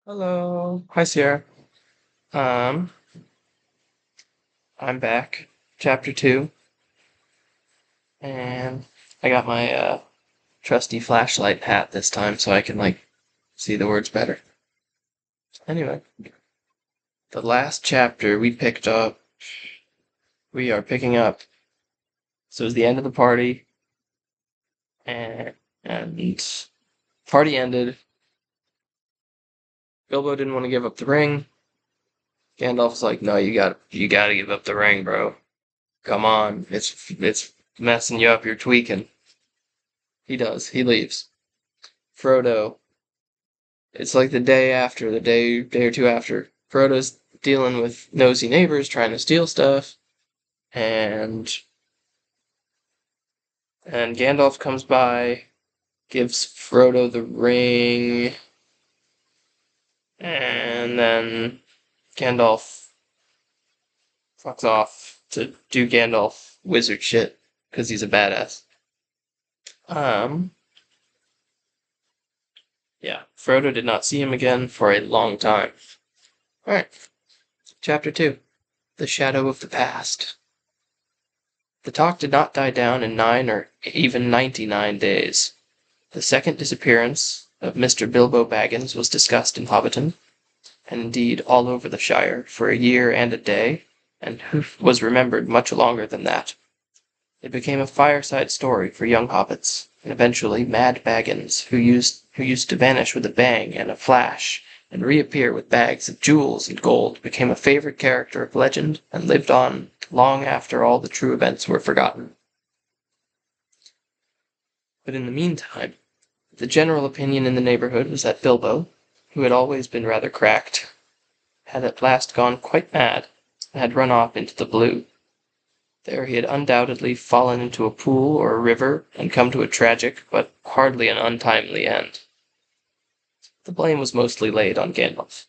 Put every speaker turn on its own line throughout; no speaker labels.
Hello. Hi, Sierra. Um, I'm back. Chapter 2. And I got my trusty flashlight hat this time so I can, see the words better. Anyway, the last chapter we are picking up. So it was the end of the party, and party ended. Bilbo didn't want to give up the ring. Gandalf's like, no, you gotta give up the ring, bro. Come on, it's messing you up, you're tweaking. He does, he leaves. Frodo, it's like the day or two after. Frodo's dealing with nosy neighbors trying to steal stuff, and and Gandalf comes by, gives Frodo the ring, and then Gandalf fucks off to do Gandalf wizard shit because he's a badass. Um, yeah, Frodo did not see him again for a long time. All right, Chapter 2: The Shadow of the Past. The talk did not die down in 9 or even 99 days. The second disappearance of Mr. Bilbo Baggins was discussed in Hobbiton, and indeed all over the Shire, for a year and a day, and was remembered much longer than that. It became a fireside story for young hobbits, and eventually Mad Baggins, who used to vanish with a bang and a flash, and reappear with bags of jewels and gold, became a favorite character of legend and lived on long after all the true events were forgotten. But in the meantime, the general opinion in the neighborhood was that Bilbo, who had always been rather cracked, had at last gone quite mad, and had run off into the blue. There he had undoubtedly fallen into a pool or a river, and come to a tragic, but hardly an untimely end. The blame was mostly laid on Gandalf.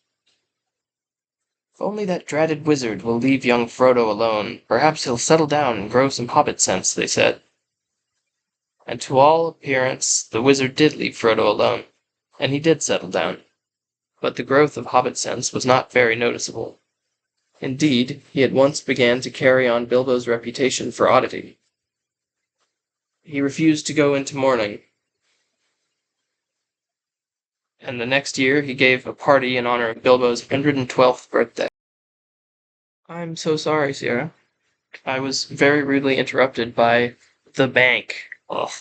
If only that dratted wizard will leave young Frodo alone, perhaps he'll settle down and grow some hobbit sense, they said. And to all appearance the wizard did leave Frodo alone, and he did settle down. But the growth of hobbit sense was not very noticeable. Indeed, he at once began to carry on Bilbo's reputation for oddity. He refused to go into mourning, and the next year he gave a party in honor of Bilbo's 112th birthday. I'm so sorry, Sierra. I was very rudely interrupted by the bank. Ugh.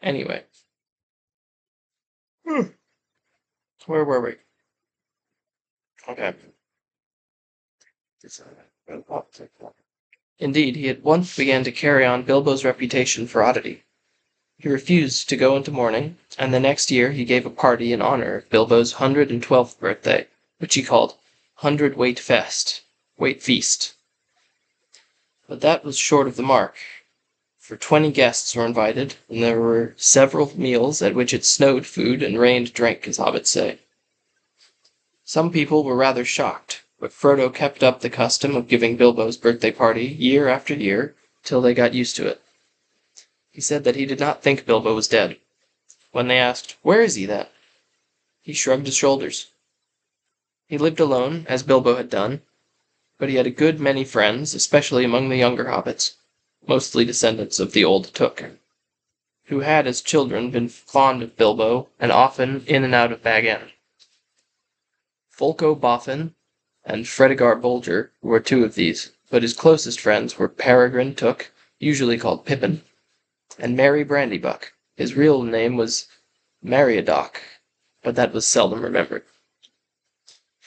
Anyway. Where were we? Okay. Indeed, he at once began to carry on Bilbo's reputation for oddity. He refused to go into mourning, and the next year he gave a party in honor of Bilbo's 112th birthday, which he called Hundredweight Feast. But that was short of the mark, for 20 guests were invited, and there were several meals at which it snowed food and rained drink, as hobbits say. Some people were rather shocked, but Frodo kept up the custom of giving Bilbo's birthday party year after year, till they got used to it. He said that he did not think Bilbo was dead. When they asked, "Where is he, then?" he shrugged his shoulders. He lived alone, as Bilbo had done, but he had a good many friends, especially among the younger hobbits, mostly descendants of the old Took, who had as children been fond of Bilbo, and often in and out of Bag End. Folko Boffin and Fredegar Bolger were two of these, but his closest friends were Peregrine Took, usually called Pippin, and Merry Brandybuck. His real name was Meriadoc, but that was seldom remembered.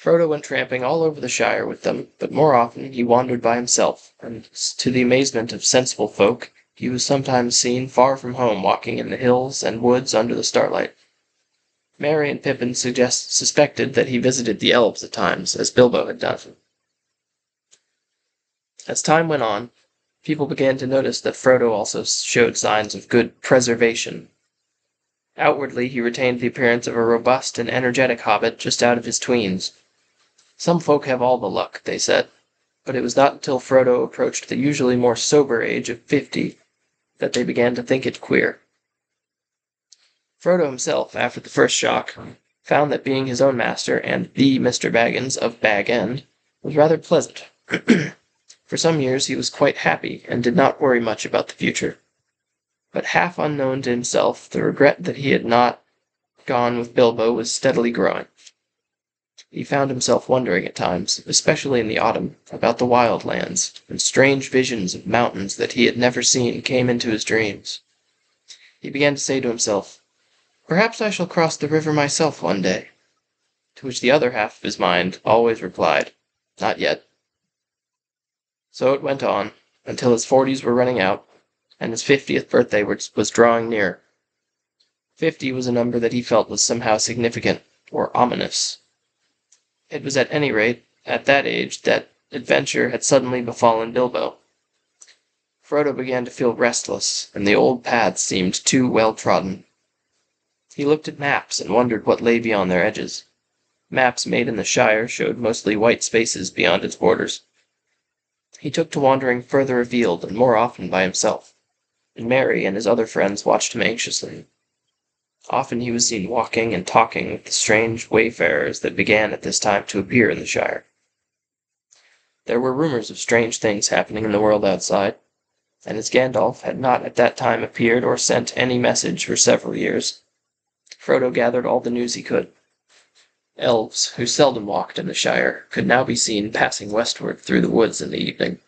Frodo went tramping all over the Shire with them, but more often he wandered by himself, and, to the amazement of sensible folk, he was sometimes seen far from home walking in the hills and woods under the starlight. Merry and Pippin suspected that he visited the elves at times, as Bilbo had done. As time went on, people began to notice that Frodo also showed signs of good preservation. Outwardly, he retained the appearance of a robust and energetic hobbit just out of his tweens. Some folk have all the luck, they said, but it was not until Frodo approached the usually more sober age of 50 that they began to think it queer. Frodo himself, after the first shock, found that being his own master and the Mr. Baggins of Bag End was rather pleasant. For some years he was quite happy and did not worry much about the future. But half unknown to himself, the regret that he had not gone with Bilbo was steadily growing. He found himself wondering at times, especially in the autumn, about the wild lands, and strange visions of mountains that he had never seen came into his dreams. He began to say to himself, "Perhaps I shall cross the river myself one day," to which the other half of his mind always replied, "Not yet." So it went on, until his 40s were running out, and his 50th birthday was drawing near. 50 was a number that he felt was somehow significant, or ominous. It was at any rate at that age that adventure had suddenly befallen Bilbo. Frodo began to feel restless, and the old paths seemed too well trodden. He looked at maps and wondered what lay beyond their edges. Maps made in the Shire showed mostly white spaces beyond its borders. He took to wandering further afield and more often by himself, and Merry and his other friends watched him anxiously. Often he was seen walking and talking with the strange wayfarers that began at this time to appear in the Shire. There were rumors of strange things happening in the world outside, and as Gandalf had not at that time appeared or sent any message for several years, Frodo gathered all the news he could. Elves, who seldom walked in the Shire, could now be seen passing westward through the woods in the evening.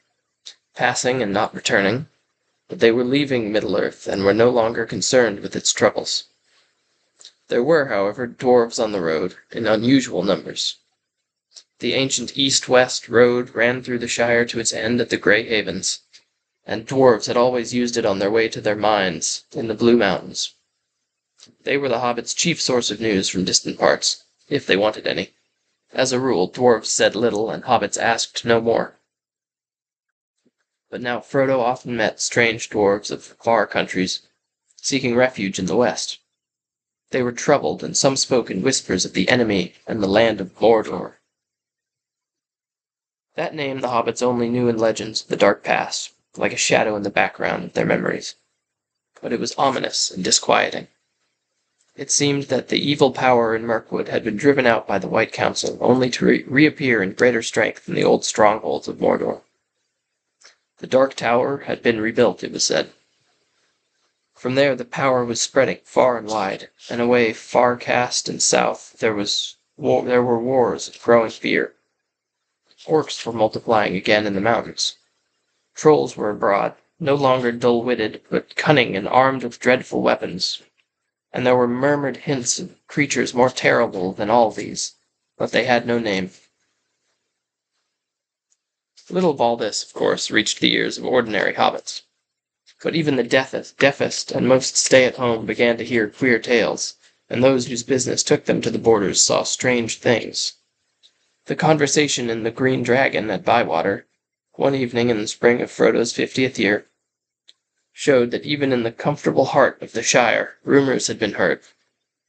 Passing and not returning, but they were leaving Middle-earth and were no longer concerned with its troubles. There were, however, dwarves on the road, in unusual numbers. The ancient east-west road ran through the Shire to its end at the Grey Havens, and dwarves had always used it on their way to their mines in the Blue Mountains. They were the hobbits' chief source of news from distant parts, if they wanted any. As a rule, dwarves said little, and hobbits asked no more. But now Frodo often met strange dwarves of far countries, seeking refuge in the west. They were troubled, and some spoke in whispers of the enemy and the land of Mordor. That name the hobbits only knew in legends of the dark past, like a shadow in the background of their memories. But it was ominous and disquieting. It seemed that the evil power in Mirkwood had been driven out by the White Council, only to reappear in greater strength in the old strongholds of Mordor. The Dark Tower had been rebuilt, it was said. From there the power was spreading far and wide, and away far cast and south there were wars of growing fear. Orcs were multiplying again in the mountains. Trolls were abroad, no longer dull-witted, but cunning and armed with dreadful weapons. And there were murmured hints of creatures more terrible than all these, but they had no name. Little of all this, of course, reached the ears of ordinary hobbits. But even the deafest and most stay-at-home began to hear queer tales, and those whose business took them to the borders saw strange things. The conversation in the Green Dragon at Bywater, one evening in the spring of Frodo's 50th year, showed that even in the comfortable heart of the Shire, rumors had been heard,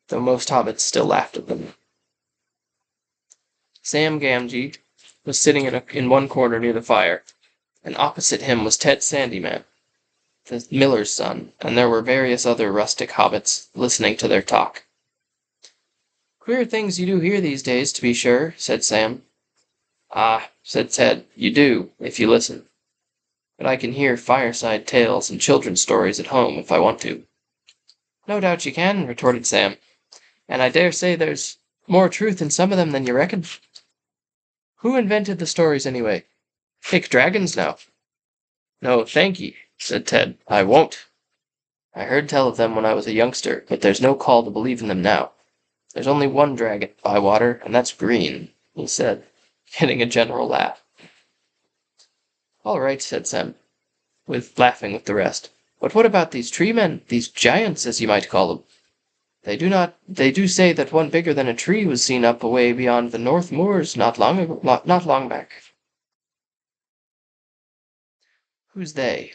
though most hobbits still laughed at them. Sam Gamgee was sitting in one corner near the fire, and opposite him was Ted Sandyman, the miller's son, and there were various other rustic hobbits listening to their talk. "Queer things you do hear these days, to be sure," said Sam. "Ah," said Ted, "you do, if you listen. But I can hear fireside tales and children's stories at home if I want to." "No doubt you can," retorted Sam, "and I dare say there's more truth in some of them than you reckon. Who invented the stories, anyway? Take dragons, now." "No, thank ye," said Ted. "I won't. I heard tell of them when I was a youngster, but there's no call to believe in them now. There's only one dragon at Bywater, and that's green," he said, getting a general laugh. "All right," said Sam, laughing with the rest. "But what about these tree men, these giants, as you might call them? They do say that one bigger than a tree was seen up away beyond the North Moors not long back." "Who's they?"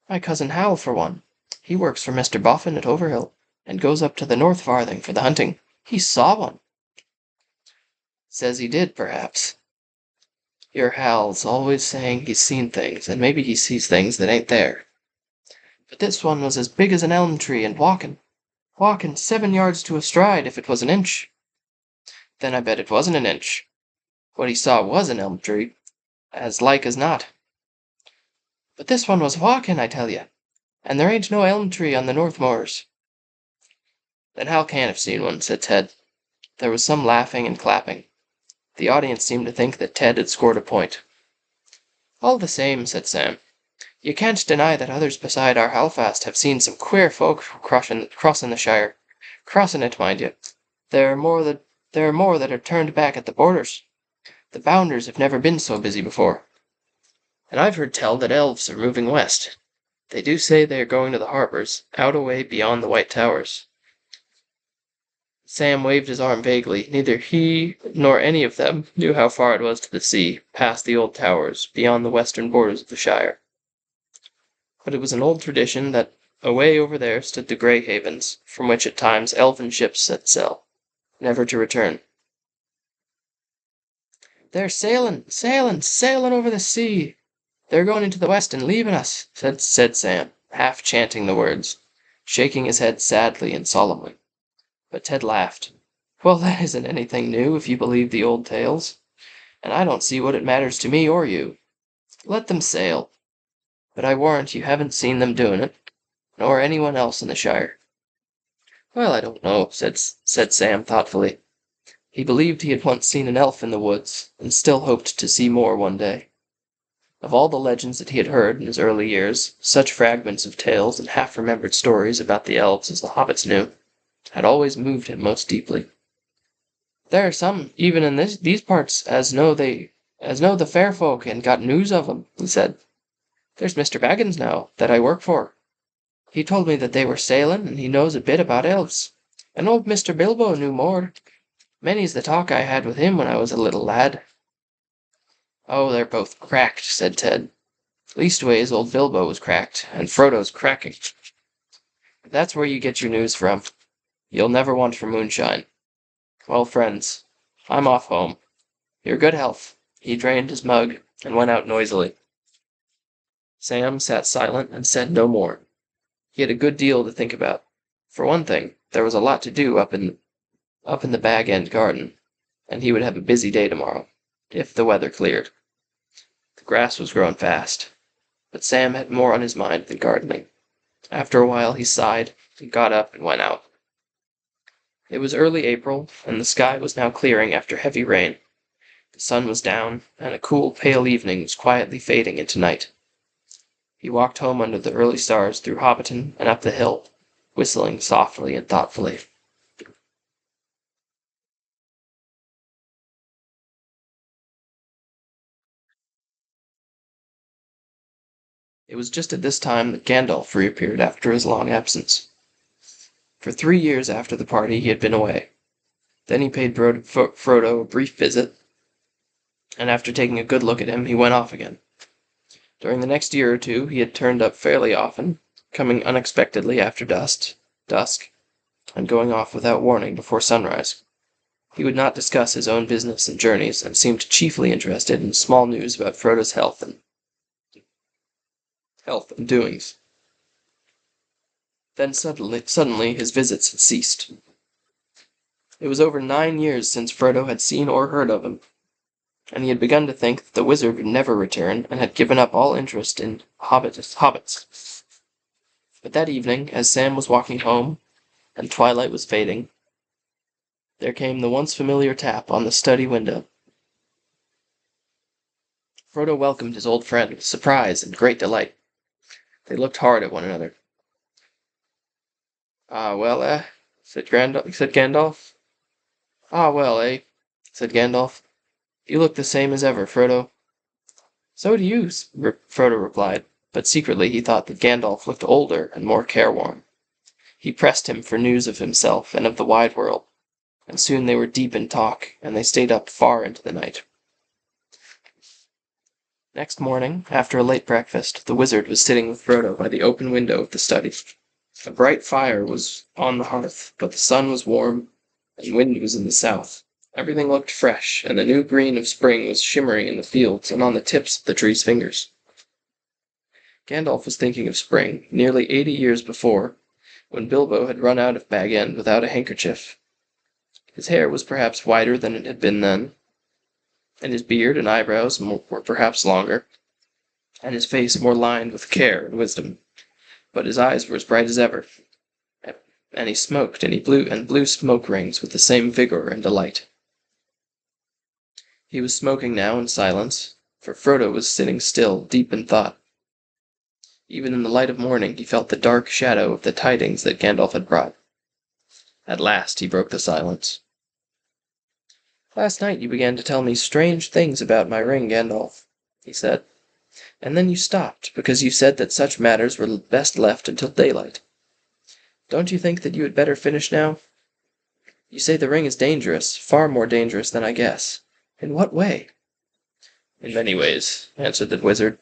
"My cousin Hal, for one. He works for Mr. Boffin at Overhill, and goes up to the North Farthing for the hunting. He saw one." "Says he did, perhaps. Your Hal's always saying he's seen things, and maybe he sees things that ain't there. But this one was as big as an elm tree, and walking 7 yards to a stride if it was an inch. Then I bet it wasn't an inch. What he saw was an elm tree, as like as not. But this one was walking, I tell ye, and there ain't no elm tree on the North Moors. Then Hal can't have seen one, said Ted. There was some laughing and clapping. The audience seemed to think that Ted had scored a point. All the same, said Sam, you can't deny that others beside our Halfast have seen some queer folk crossin' the Shire. Crossin' it, mind you. There are more that are turned back at the borders. The bounders have never been so busy before. And I've heard tell that elves are moving west. They do say they are going to the harbours, out away beyond the White Towers. Sam waved his arm vaguely. Neither he nor any of them knew how far it was to the sea, past the old towers, beyond the western borders of the Shire. But it was an old tradition that away over there stood the Grey Havens, from which at times elven ships set sail, never to return. They're sailing over the sea. They're going into the west and leaving us, said Sam, half chanting the words, shaking his head sadly and solemnly. But Ted laughed. Well, that isn't anything new, if you believe the old tales. And I don't see what it matters to me or you. Let them sail. But I warrant you haven't seen them doing it, nor anyone else in the Shire. Well, I don't know, said Sam thoughtfully. He believed he had once seen an elf in the woods, and still hoped to see more one day. Of all the legends that he had heard in his early years, such fragments of tales and half-remembered stories about the elves as the hobbits knew had always moved him most deeply. There are some, even in these parts, as know the fair folk and got news of 'em, he said. There's Mr. Baggins now, that I work for. He told me that they were sailing, and he knows a bit about elves. And old Mr. Bilbo knew more. Many's the talk I had with him when I was a little lad. Oh, they're both cracked, said Ted. Leastways, old Bilbo was cracked, and Frodo's cracking. That's where you get your news from. You'll never want for moonshine. Well, friends, I'm off home. Your good health. He drained his mug and went out noisily. Sam sat silent and said no more. He had a good deal to think about. For one thing, there was a lot to do up in the Bag End garden, and he would have a busy day tomorrow, if the weather cleared. The grass was growing fast, but Sam had more on his mind than gardening. After a while he sighed, and got up and went out. It was early April, and the sky was now clearing after heavy rain. The sun was down, and a cool, pale evening was quietly fading into night. He walked home under the early stars through Hobbiton and up the hill, whistling softly and thoughtfully. It was just at this time that Gandalf reappeared after his long absence. For 3 years after the party he had been away. Then he paid Frodo a brief visit, and after taking a good look at him, he went off again. During the next year or two he had turned up fairly often, coming unexpectedly after dusk, and going off without warning before sunrise. He would not discuss his own business and journeys, and seemed chiefly interested in small news about Frodo's health and doings. Then suddenly his visits had ceased. It was over 9 years since Frodo had seen or heard of him, and he had begun to think that the wizard would never return, and had given up all interest in hobbits. But that evening, as Sam was walking home, and twilight was fading, there came the once familiar tap on the study window. Frodo welcomed his old friend with surprise and great delight. They looked hard at one another. "Ah, well, said Gandalf. "Ah, well, said Gandalf. "You look the same as ever, Frodo." "So do you," Frodo replied, but secretly he thought that Gandalf looked older and more careworn. He pressed him for news of himself and of the wide world, and soon they were deep in talk, and they stayed up far into the night. Next morning, after a late breakfast, the wizard was sitting with Frodo by the open window of the study. A bright fire was on the hearth, but the sun was warm, and wind was in the south. Everything looked fresh, and the new green of spring was shimmering in the fields and on the tips of the trees' fingers. Gandalf was thinking of spring, nearly 80 years before, when Bilbo had run out of Bag End without a handkerchief. His hair was perhaps whiter than it had been then, and his beard and eyebrows were perhaps longer, and his face more lined with care and wisdom. But his eyes were as bright as ever, and he smoked, and he blew smoke rings with the same vigor and delight. He was smoking now in silence, for Frodo was sitting still, deep in thought. Even in the light of morning he felt the dark shadow of the tidings that Gandalf had brought. At last he broke the silence. "Last night you began to tell me strange things about my ring, Gandalf," he said. "And then you stopped, because you said that such matters were best left until daylight. Don't you think that you had better finish now? You say the ring is dangerous, far more dangerous than I guess. In what way?" "In many ways," answered the wizard.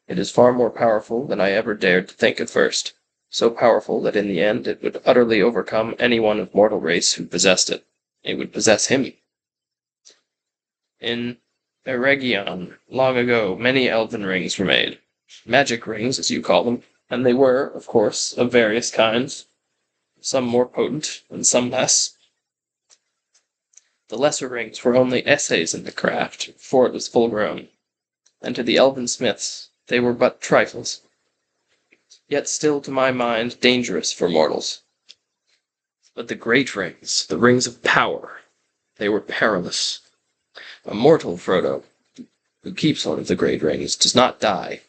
"It is far more powerful than I ever dared to think at first, so powerful that in the end it would utterly overcome anyone of mortal race who possessed it. It would possess him. In Eregion, long ago, many elven rings were made. Magic rings, as you call them, and they were, of course, of various kinds, some more potent and some less. The lesser rings were only essays in the craft, before it was full grown, and to the elven smiths they were but trifles, yet still to my mind dangerous for mortals. But the great rings, the rings of power, they were perilous. A mortal, Frodo, who keeps one of the great rings, does not die,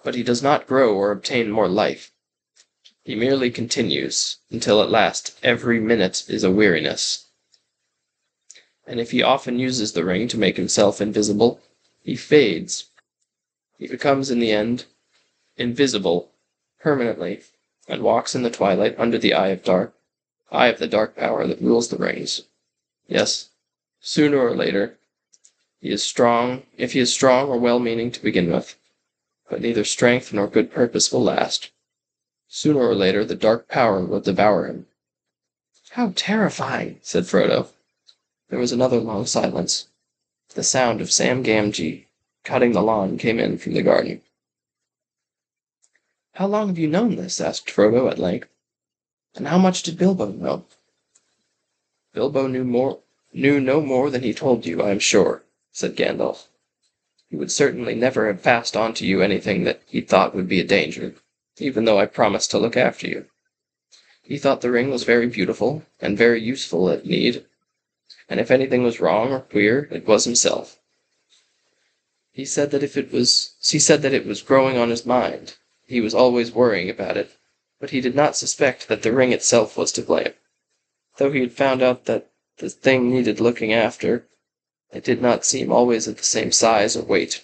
but he does not grow or obtain more life. He merely continues, until at last every minute is a weariness. And if he often uses the ring to make himself invisible, he fades. He becomes in the end invisible, permanently, and walks in the twilight under the eye of the dark power that rules the rings. Yes, sooner or later, he is strong or well-meaning to begin with, but neither strength nor good purpose will last. Sooner or later the dark power will devour him." "How terrifying!" said Frodo. There was another long silence. The sound of Sam Gamgee cutting the lawn came in from the garden. "How long have you known this?" asked Frodo at length. "And how much did Bilbo know?" "Bilbo knew no more than he told you, I am sure," said Gandalf. "He would certainly never have passed on to you anything that he thought would be a danger, even though I promised to look after you. He thought the ring was very beautiful, and very useful at need, and if anything was wrong or queer, it was himself. He said that it was growing on his mind. He was always worrying about it, but he did not suspect that the ring itself was to blame. Though he had found out that the thing needed looking after, it did not seem always of the same size or weight.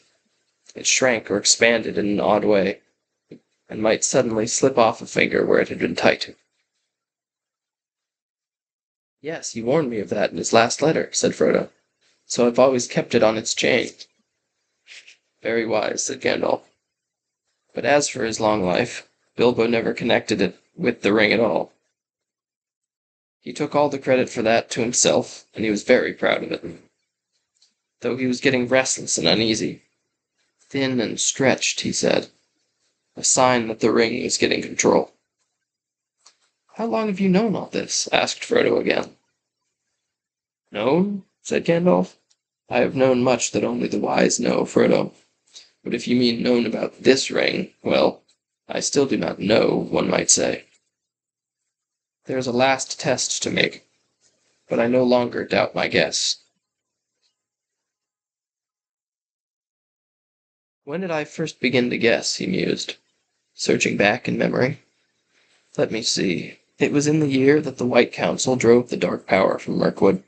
It shrank or expanded in an odd way, and might suddenly slip off a finger where it had been tight." "Yes, he warned me of that in his last letter," said Frodo. "So I've always kept it on its chain." "Very wise," said Gandalf. "But as for his long life, Bilbo never connected it with the ring at all. He took all the credit for that to himself, and he was very proud of it. Though he was getting restless and uneasy. Thin and stretched, he said. A sign that the ring was getting control." "How long have you known all this?" asked Frodo again. "Known?" said Gandalf. "I have known much that only the wise know, Frodo. But if you mean known about this ring, well, I still do not know, one might say. There is a last test to make, but I no longer doubt my guess." "When did I first begin to guess?" he mused, searching back in memory. "Let me see. It was in the year that the White Council drove the Dark Power from Mirkwood,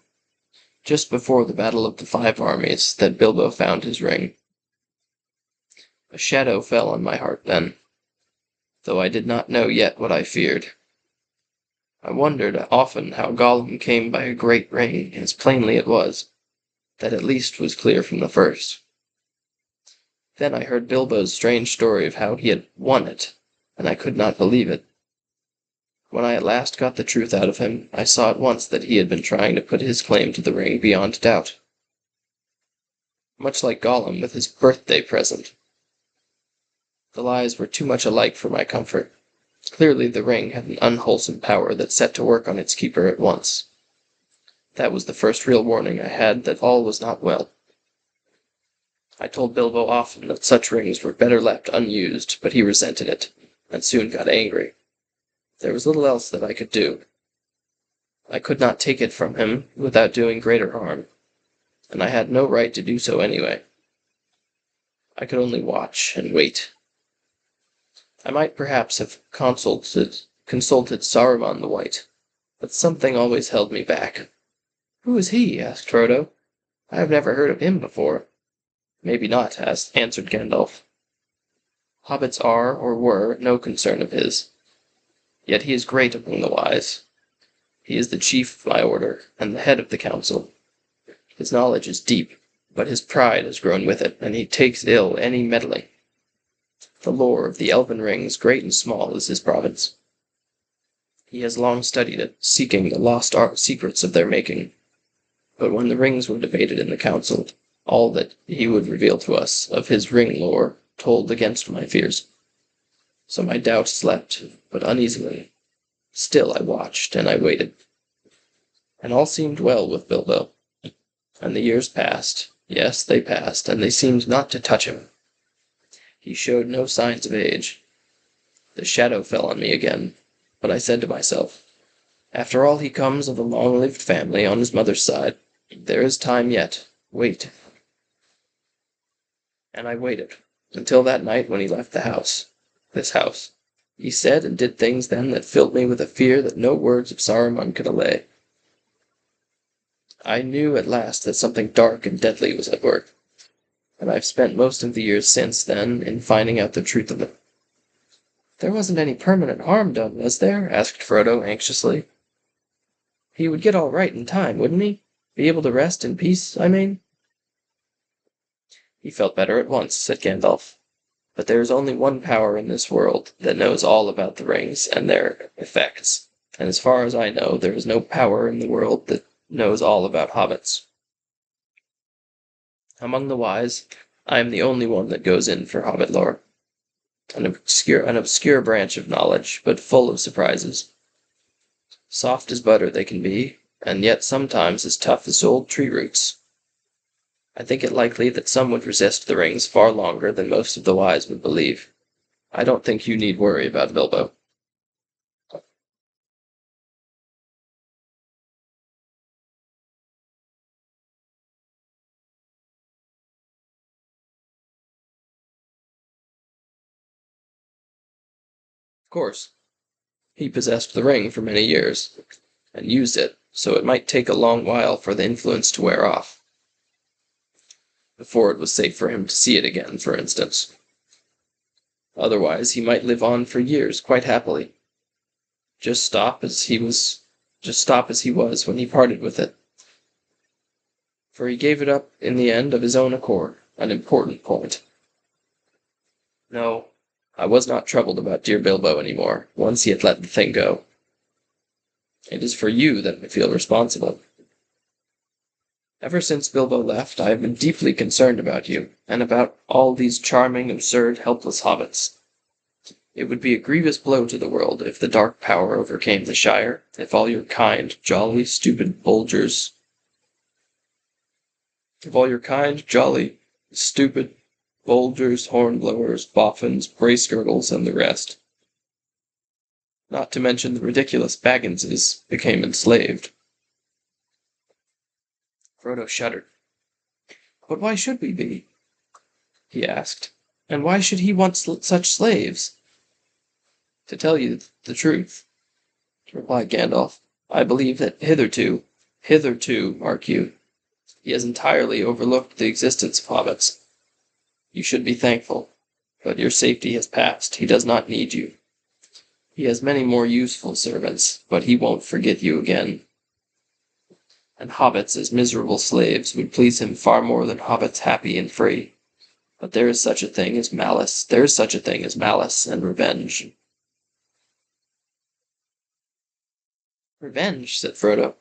just before the Battle of the Five Armies, that Bilbo found his ring. A shadow fell on my heart then, though I did not know yet what I feared. I wondered often how Gollum came by a great ring, as plainly it was. That at least was clear from the first. Then I heard Bilbo's strange story of how he had won it, and I could not believe it. When I at last got the truth out of him, I saw at once that he had been trying to put his claim to the ring beyond doubt. Much like Gollum with his birthday present. The lies were too much alike for my comfort. Clearly the ring had an unwholesome power that set to work on its keeper at once. That was the first real warning I had that all was not well. I told Bilbo often that such rings were better left unused, but he resented it, and soon got angry. There was little else that I could do. I could not take it from him without doing greater harm, and I had no right to do so anyway. I could only watch and wait. I might perhaps have consulted Saruman the White, but something always held me back. "Who is he?" asked Frodo. "I have never heard of him before." "Maybe not," answered Gandalf. "Hobbits are, or were, no concern of his. Yet he is great among the wise. He is the chief of my order, and the head of the council. His knowledge is deep, but his pride has grown with it, and he takes ill any meddling. The lore of the elven rings, great and small, is his province. He has long studied it, seeking the lost secrets of their making. But when the rings were debated in the council, all that he would reveal to us of his ring lore told against my fears. So my doubt slept, but uneasily. Still I watched, and I waited. And all seemed well with Bilbo. And the years passed. Yes, they passed, and they seemed not to touch him. He showed no signs of age. The shadow fell on me again, but I said to myself, after all he comes of a long-lived family on his mother's side. There is time yet. Wait. And I waited, until that night when he left the house. This house. He said and did things then that filled me with a fear that no words of Saruman could allay. I knew at last that something dark and deadly was at work, and I've spent most of the years since then in finding out the truth of it. "There wasn't any permanent harm done, was there?" asked Frodo anxiously. "He would get all right in time, wouldn't he? Be able to rest in peace, I mean?" "He felt better at once," said Gandalf. "But there is only one power in this world that knows all about the rings and their effects, and as far as I know, there is no power in the world that knows all about hobbits. Among the wise, I am the only one that goes in for hobbit lore. An obscure branch of knowledge, but full of surprises. Soft as butter they can be, and yet sometimes as tough as old tree roots. I think it likely that some would resist the rings far longer than most of the wise would believe. I don't think you need worry about Bilbo." Of course, he possessed the ring for many years, and used it, so it might take a long while for the influence to wear off. Before it was safe for him to see it again, for instance. Otherwise, he might live on for years quite happily. Just stop as he was when he parted with it. For he gave it up in the end of his own accord, an important point. No, I was not troubled about dear Bilbo any more, once he had let the thing go. It is for you that I feel responsible. Ever since Bilbo left, I have been deeply concerned about you, and about all these charming, absurd, helpless hobbits. It would be a grievous blow to the world if the dark power overcame the Shire, if all your kind, jolly, stupid Bolgers, hornblowers, boffins, bracegirdles, and the rest, not to mention the ridiculous Bagginses, became enslaved." Frodo shuddered. "But why should we be?" he asked. "And why should he want such slaves?" "To tell you the truth," replied Gandalf, "I believe that hitherto, mark you, he has entirely overlooked the existence of hobbits. You should be thankful, but your safety has passed. He does not need you. He has many more useful servants, but he won't forget you again. And hobbits as miserable slaves would please him far more than hobbits happy and free. But there is such a thing as malice and revenge." "Revenge," said Frodo.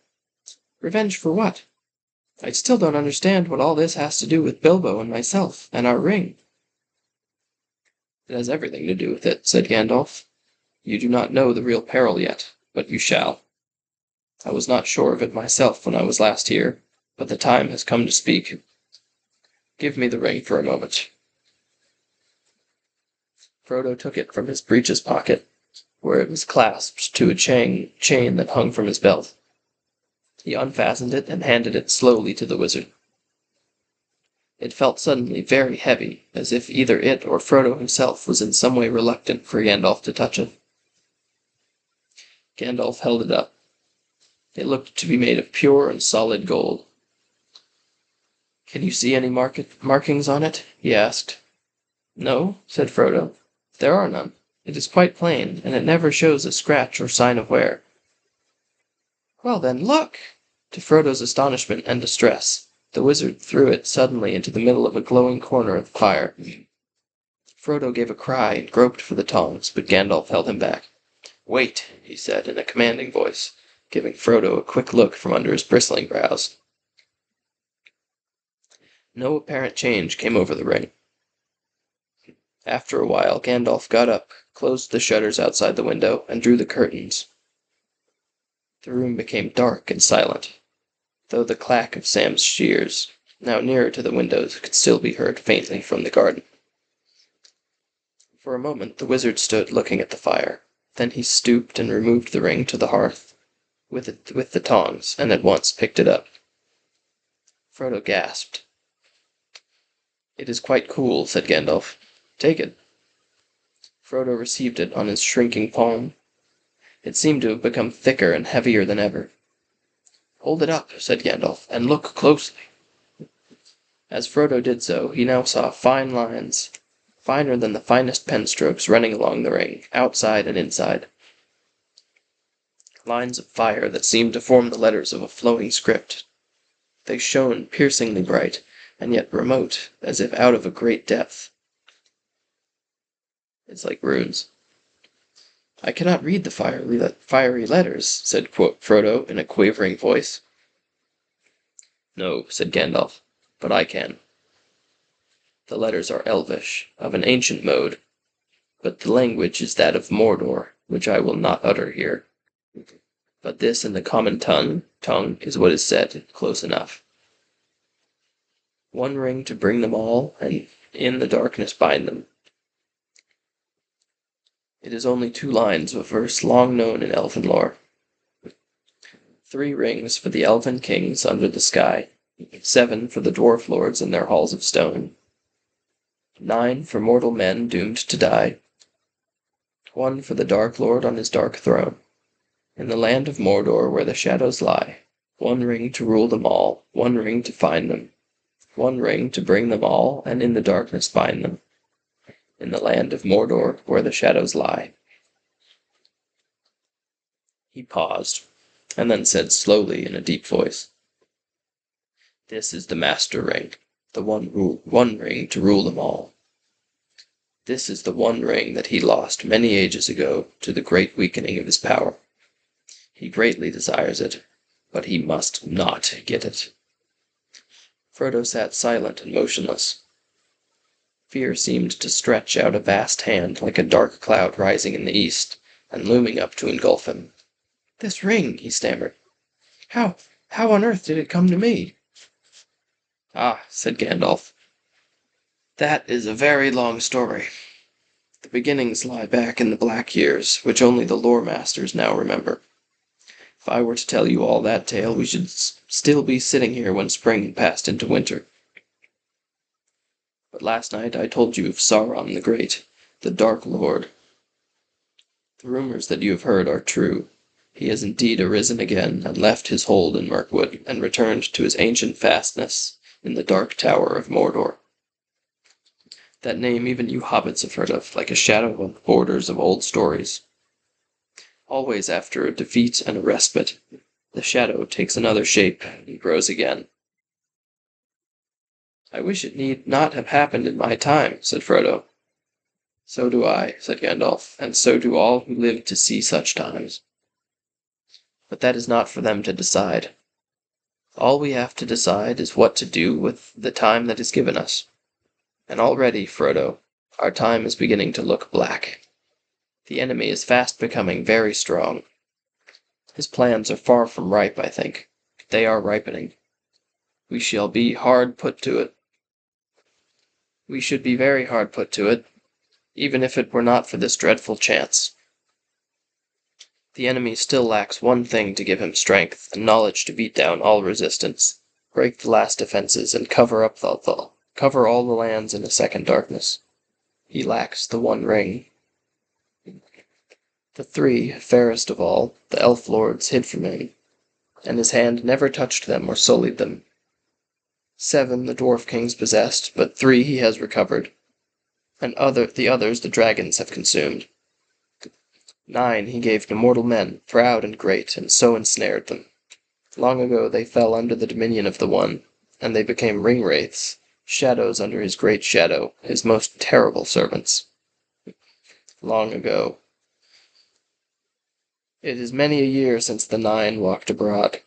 "Revenge for what? I still don't understand what all this has to do with Bilbo and myself, and our ring." "It has everything to do with it," said Gandalf. "You do not know the real peril yet, but you shall. I was not sure of it myself when I was last here, but the time has come to speak. Give me the ring for a moment." Frodo took it from his breeches pocket, where it was clasped to a chain that hung from his belt. He unfastened it and handed it slowly to the wizard. It felt suddenly very heavy, as if either it or Frodo himself was in some way reluctant for Gandalf to touch it. Gandalf held it up. It looked to be made of pure and solid gold. "Can you see any markings on it?" he asked. "No," said Frodo. "There are none. It is quite plain, and it never shows a scratch or sign of wear." "Well then, look!" To Frodo's astonishment and distress, the wizard threw it suddenly into the middle of a glowing corner of the fire. Frodo gave a cry and groped for the tongs, but Gandalf held him back. "Wait," he said in a commanding voice, giving Frodo a quick look from under his bristling brows. No apparent change came over the ring. After a while, Gandalf got up, closed the shutters outside the window, and drew the curtains. The room became dark and silent, though the clack of Sam's shears, now nearer to the windows, could still be heard faintly from the garden. For a moment the wizard stood looking at the fire. Then he stooped and removed the ring to the hearth with the tongs, and at once picked it up. Frodo gasped. "It is quite cool," said Gandalf. "Take it." Frodo received it on his shrinking palm. It seemed to have become thicker and heavier than ever. "Hold it up," said Gandalf, "and look closely." As Frodo did so, he now saw fine lines, finer than the finest pen strokes, running along the ring, outside and inside. Lines of fire that seemed to form the letters of a flowing script. They shone piercingly bright, and yet remote, as if out of a great depth. "It's like runes." "I cannot read the fiery letters," said Frodo in a quavering voice. "No," said Gandalf, "but I can. The letters are Elvish, of an ancient mode, but the language is that of Mordor, which I will not utter here. But this in the common tongue is what is said, close enough. One ring to bring them all, and in the darkness bind them. It is only 2 lines of verse long known in elfin lore. 3 rings for the elven kings under the sky, 7 for the dwarf lords in their halls of stone, 9 for mortal men doomed to die, 1 for the Dark Lord on his dark throne. In the land of Mordor where the shadows lie, 1 ring to rule them all, 1 ring to find them, 1 ring to bring them all, and in the darkness bind them. In the land of Mordor where the shadows lie." He paused, and then said slowly in a deep voice, "This is the Master Ring, the one ring to rule them all. This is the one ring that he lost many ages ago to the great weakening of his power. He greatly desires it, but he must not get it." Frodo sat silent and motionless. Fear seemed to stretch out a vast hand like a dark cloud rising in the east, and looming up to engulf him. "This ring," he stammered. How on earth did it come to me?" "Ah," said Gandalf, "that is a very long story. The beginnings lie back in the Black Years, which only the lore masters now remember. If I were to tell you all that tale, we should still be sitting here when spring passed into winter. But last night I told you of Sauron the Great, the Dark Lord. The rumors that you have heard are true. He has indeed arisen again, and left his hold in Mirkwood, and returned to his ancient fastness in the Dark Tower of Mordor. That name even you hobbits have heard of, like a shadow on the borders of old stories. Always after a defeat and a respite, the shadow takes another shape and grows again." "I wish it need not have happened in my time," said Frodo. "So do I," said Gandalf, "and so do all who live to see such times. But that is not for them to decide. All we have to decide is what to do with the time that is given us. And already, Frodo, our time is beginning to look black. The enemy is fast becoming very strong. His plans are far from ripe, I think. They are ripening. We shall be hard put to it. We should be very hard put to it, even if it were not for this dreadful chance. The enemy still lacks one thing to give him strength and knowledge to beat down all resistance, break the last defenses, and cover all the lands in a second darkness. He lacks the one ring. The three, fairest of all, the elf lords hid from him, and his hand never touched them or sullied them. 7 the dwarf kings possessed, but 3 he has recovered, and the others the dragons have consumed. 9 he gave to mortal men, proud and great, and so ensnared them. Long ago they fell under the dominion of the One, and they became ring-wraiths, shadows under his great shadow, his most terrible servants. Long ago. It is many a year since the 9 walked abroad.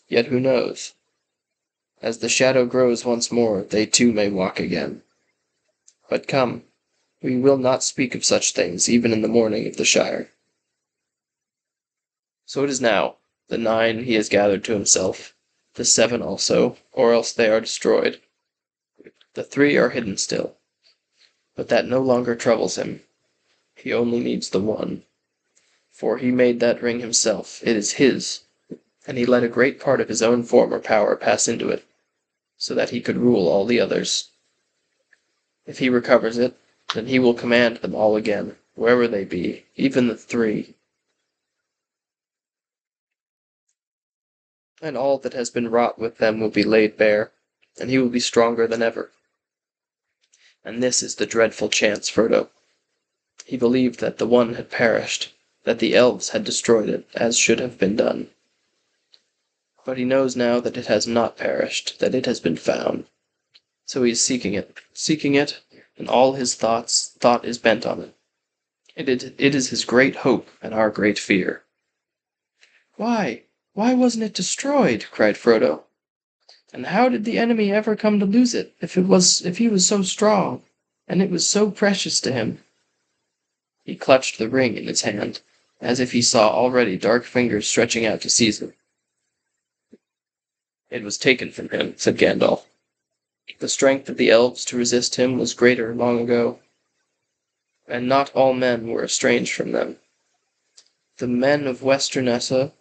Yet who knows? As the shadow grows once more, they too may walk again. But come, we will not speak of such things even in the morning of the Shire. So it is now. The 9 he has gathered to himself, the 7 also, or else they are destroyed. The 3 are hidden still, but that no longer troubles him. He only needs the 1. For he made that ring himself, it is his, and he let a great part of his own former power pass into it, so that he could rule all the others. If he recovers it, then he will command them all again, wherever they be, even the 3. And all that has been wrought with them will be laid bare, and he will be stronger than ever. And this is the dreadful chance, Frodo. He believed that the One had perished, that the elves had destroyed it, as should have been done. But he knows now that it has not perished, that it has been found. So he is seeking it, and all his thought is bent on it. It is his great hope and our great fear. Why wasn't it destroyed? Cried Frodo. And how did the enemy ever come to lose it, if he was so strong, and it was so precious to him? He clutched the ring in his hand, as if he saw already dark fingers stretching out to seize it. It was taken from him, said Gandalf. The strength of the elves to resist him was greater long ago, and not all men were estranged from them. The men of Westernessa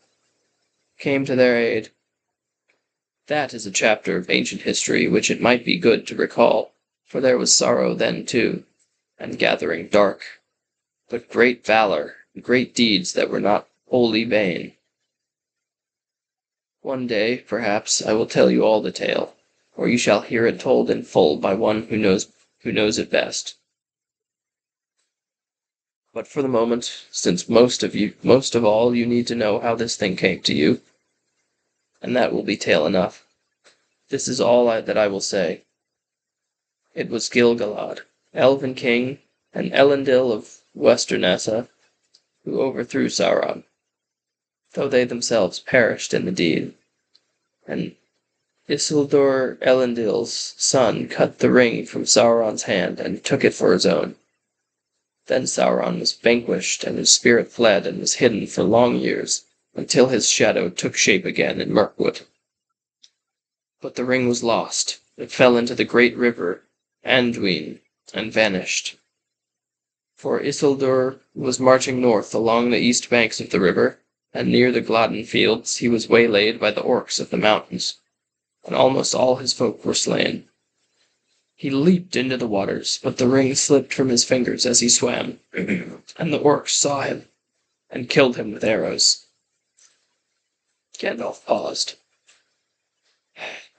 came to their aid. That is a chapter of ancient history which it might be good to recall, for there was sorrow then too, and gathering dark, but great valor, great deeds that were not wholly vain. One day, perhaps, I will tell you all the tale, or you shall hear it told in full by one who knows it best. But for the moment, since most of all you need to know how this thing came to you, and that will be tale enough, this is all that I will say. It was Gil-galad, Elven King, and Elendil of Westernessa, who overthrew Sauron, though they themselves perished in the deed. And Isildur Elendil's son cut the ring from Sauron's hand and took it for his own. Then Sauron was vanquished, and his spirit fled and was hidden for long years, until his shadow took shape again in Mirkwood. But the ring was lost. It fell into the great river, Anduin, and vanished. For Isildur was marching north along the east banks of the river, and near the Gladden fields he was waylaid by the orcs of the mountains, and almost all his folk were slain. He leaped into the waters, but the ring slipped from his fingers as he swam, and the orcs saw him, and killed him with arrows. Gandalf paused.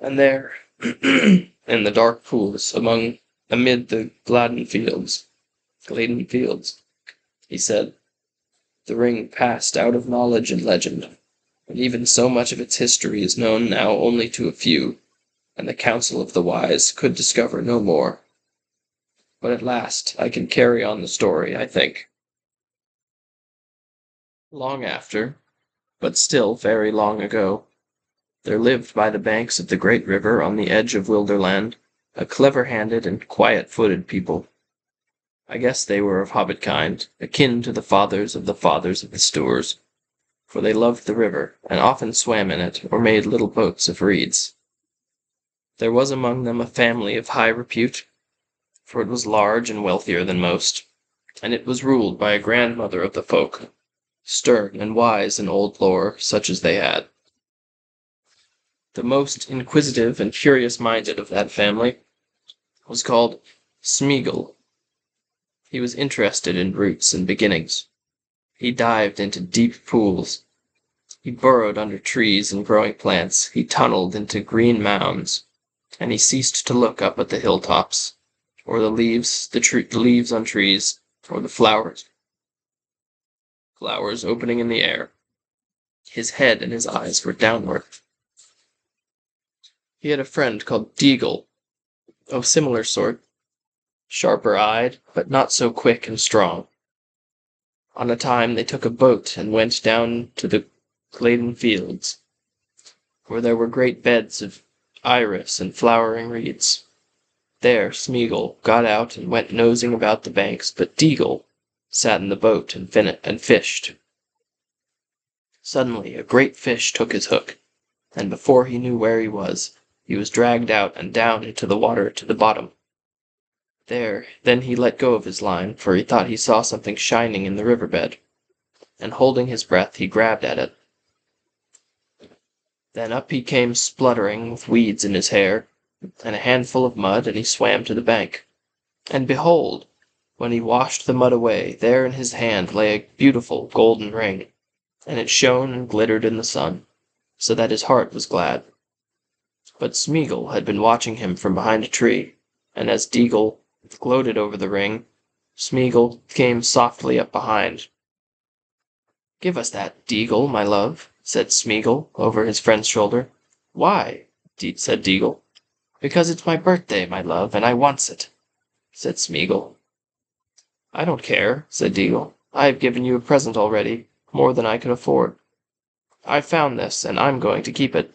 And there, in the dark pools, amid the Gladden fields, he said, the ring passed out of knowledge and legend, and even so much of its history is known now only to a few, and the council of the wise could discover no more. But at last I can carry on the story, I think. Long after, but still very long ago, there lived by the banks of the great river on the edge of Wilderland a clever-handed and quiet-footed people. I guess they were of hobbit kind, akin to the fathers of the Stores, for they loved the river, and often swam in it, or made little boats of reeds. There was among them a family of high repute, for it was large and wealthier than most, and it was ruled by a grandmother of the folk, stern and wise in old lore such as they had. The most inquisitive and curious-minded of that family was called Smeagol. He was interested in roots and beginnings. He dived into deep pools. He burrowed under trees and growing plants. He tunneled into green mounds, and he ceased to look up at the hilltops, or the leaves on trees, or the flowers opening in the air. His head and his eyes were downward. He had a friend called Deagle, of similar sort, sharper-eyed, but not so quick and strong. On a time they took a boat and went down to the Claydon fields, where there were great beds of iris and flowering reeds. There Smeagol got out and went nosing about the banks, but Deagle sat in the boat and fished. Suddenly a great fish took his hook, and before he knew where he was dragged out and down into the water to the bottom. Then he let go of his line, for he thought he saw something shining in the river-bed, and holding his breath he grabbed at it. Then up he came spluttering, with weeds in his hair, and a handful of mud, and he swam to the bank. And behold, when he washed the mud away, there in his hand lay a beautiful golden ring, and it shone and glittered in the sun, so that his heart was glad. But Smeagol had been watching him from behind a tree, and as Deagle gloated over the ring, Smeagol came softly up behind. "Give us that, Deagle, my love," said Smeagol over his friend's shoulder. "Why?" said Deagle. "Because it's my birthday, my love, and I wants it," said Smeagol. "I don't care," said Deagle. "I have given you a present already, more than I could afford. I found this, and I'm going to keep it."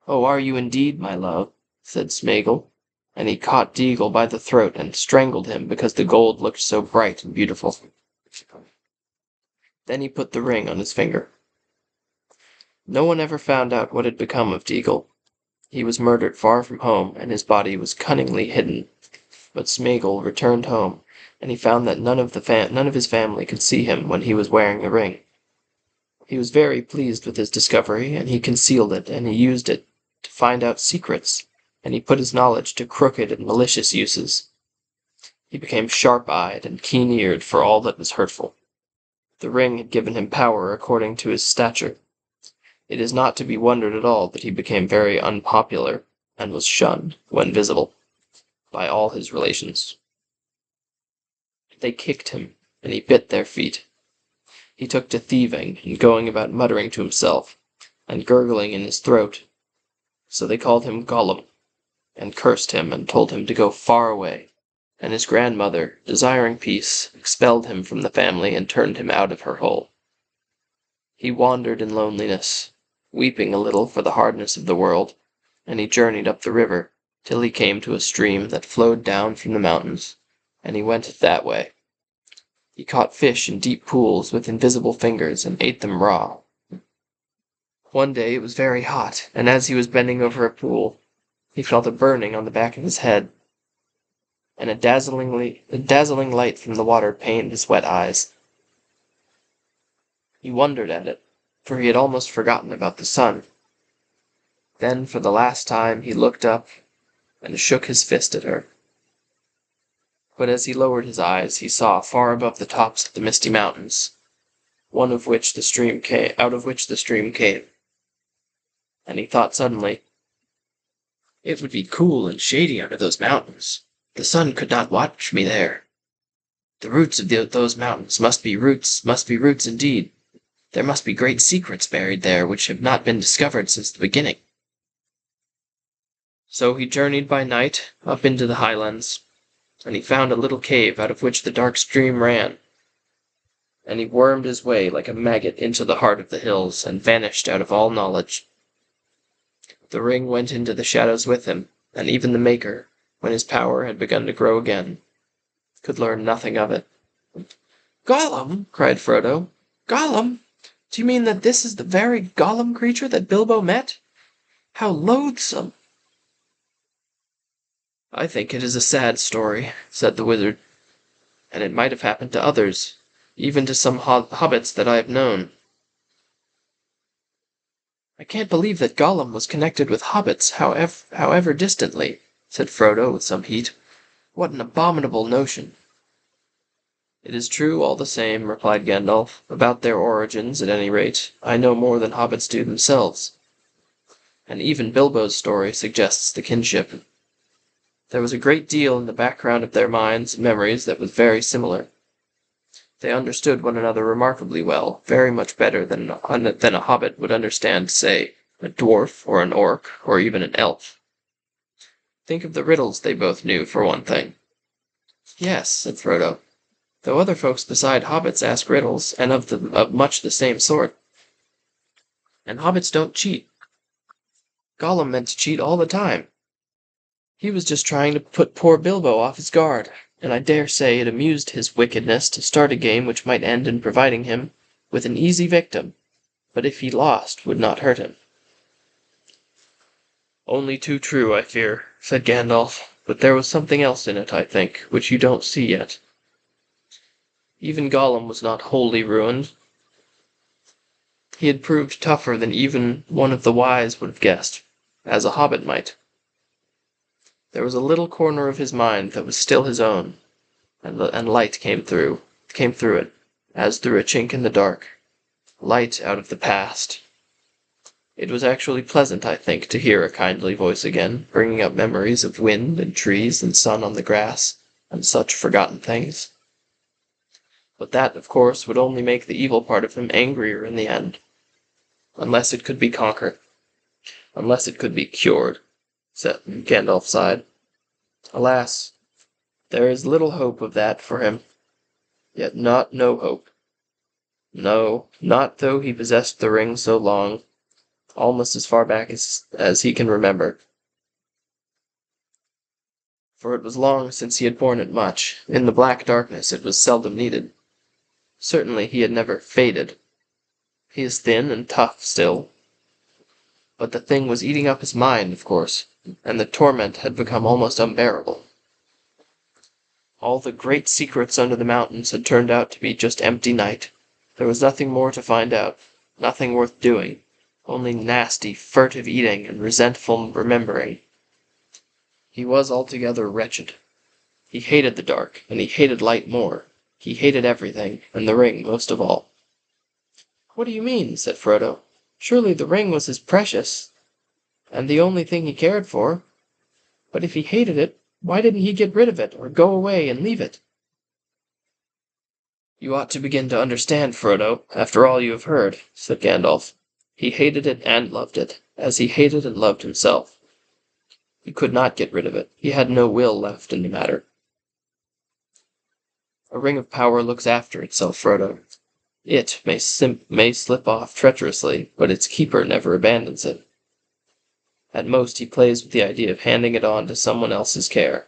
"Oh, are you indeed, my love?" said Smeagol, and he caught Deagle by the throat and strangled him because the gold looked so bright and beautiful. Then he put the ring on his finger. No one ever found out what had become of Deagle. He was murdered far from home, and his body was cunningly hidden. But Smeagol returned home, and he found that none of his family could see him when he was wearing the ring. He was very pleased with his discovery, and he concealed it, and he used it to find out secrets, and he put his knowledge to crooked and malicious uses. He became sharp-eyed and keen-eared for all that was hurtful. The ring had given him power according to his stature. It is not to be wondered at all that he became very unpopular, and was shunned, when visible, by all his relations. They kicked him, and he bit their feet. He took to thieving, and going about muttering to himself, and gurgling in his throat. So they called him Gollum, and cursed him, and told him to go far away, and his grandmother, desiring peace, expelled him from the family and turned him out of her hole. He wandered in loneliness, weeping a little for the hardness of the world, and he journeyed up the river, till he came to a stream that flowed down from the mountains, and he went that way. He caught fish in deep pools with invisible fingers, and ate them raw. One day it was very hot, and as he was bending over a pool, he felt a burning on the back of his head, and a dazzling light from the water pained his wet eyes. He wondered at it, for he had almost forgotten about the sun. Then, for the last time, he looked up and shook his fist at her. But as he lowered his eyes, he saw far above the tops of the misty mountains, out of which the stream came. And he thought suddenly, "It would be cool and shady under those mountains. The sun could not watch me there. The roots of those mountains must be roots indeed. There must be great secrets buried there which have not been discovered since the beginning." So he journeyed by night up into the highlands, and he found a little cave out of which the dark stream ran, and he wormed his way like a maggot into the heart of the hills, and vanished out of all knowledge. The ring went into the shadows with him, and even the maker, when his power had begun to grow again, could learn nothing of it. "Gollum!" cried Frodo. "Gollum! Do you mean that this is the very golem creature that Bilbo met? How loathsome! I think it is a sad story, said the wizard, and it might have happened to others, even to some hobbits that I have known. I can't believe that Gollum was connected with hobbits, however distantly, said Frodo with some heat. What an abominable notion! It is true all the same, replied Gandalf. About their origins, at any rate, I know more than hobbits do themselves. And even Bilbo's story suggests the kinship. There was a great deal in the background of their minds and memories that was very similar. They understood one another remarkably well, very much better than a hobbit would understand, say, a dwarf or an orc or even an elf. Think of the riddles they both knew, for one thing. Yes, said Frodo, though other folks beside hobbits ask riddles, and of much the same sort. And hobbits don't cheat. Gollum meant to cheat all the time. He was just trying to put poor Bilbo off his guard, and I dare say it amused his wickedness to start a game which might end in providing him with an easy victim, but if he lost, would not hurt him. Only too true, I fear, said Gandalf, but there was something else in it, I think, which you don't see yet. Even Gollum was not wholly ruined. He had proved tougher than even one of the wise would have guessed, as a hobbit might. There was a little corner of his mind that was still his own, and light came through it, as through a chink in the dark. Light out of the past. It was actually pleasant, I think, to hear a kindly voice again, bringing up memories of wind and trees and sun on the grass, and such forgotten things. But that, of course, would only make the evil part of him angrier in the end. Unless it could be conquered. Unless it could be cured. Gandalf sighed. Alas, there is little hope of that for him. Yet no hope. No, not though he possessed the ring so long, almost as far back as he can remember. For it was long since he had borne it much. In the black darkness it was seldom needed. Certainly he had never faded. He is thin and tough still. But the thing was eating up his mind, of course, and the torment had become almost unbearable. All the great secrets under the mountains had turned out to be just empty night. There was nothing more to find out, nothing worth doing, only nasty, furtive eating and resentful remembering. He was altogether wretched. He hated the dark, and he hated light more. He hated everything, and the ring most of all. What do you mean? Said Frodo. Surely the ring was his precious, and the only thing he cared for. But if he hated it, why didn't he get rid of it, or go away and leave it? You ought to begin to understand, Frodo, after all you have heard, said Gandalf. He hated it and loved it, as he hated and loved himself. He could not get rid of it. He had no will left in the matter. A ring of power looks after itself, Frodo. It may slip off treacherously, but its keeper never abandons it. At most he plays with the idea of handing it on to someone else's care,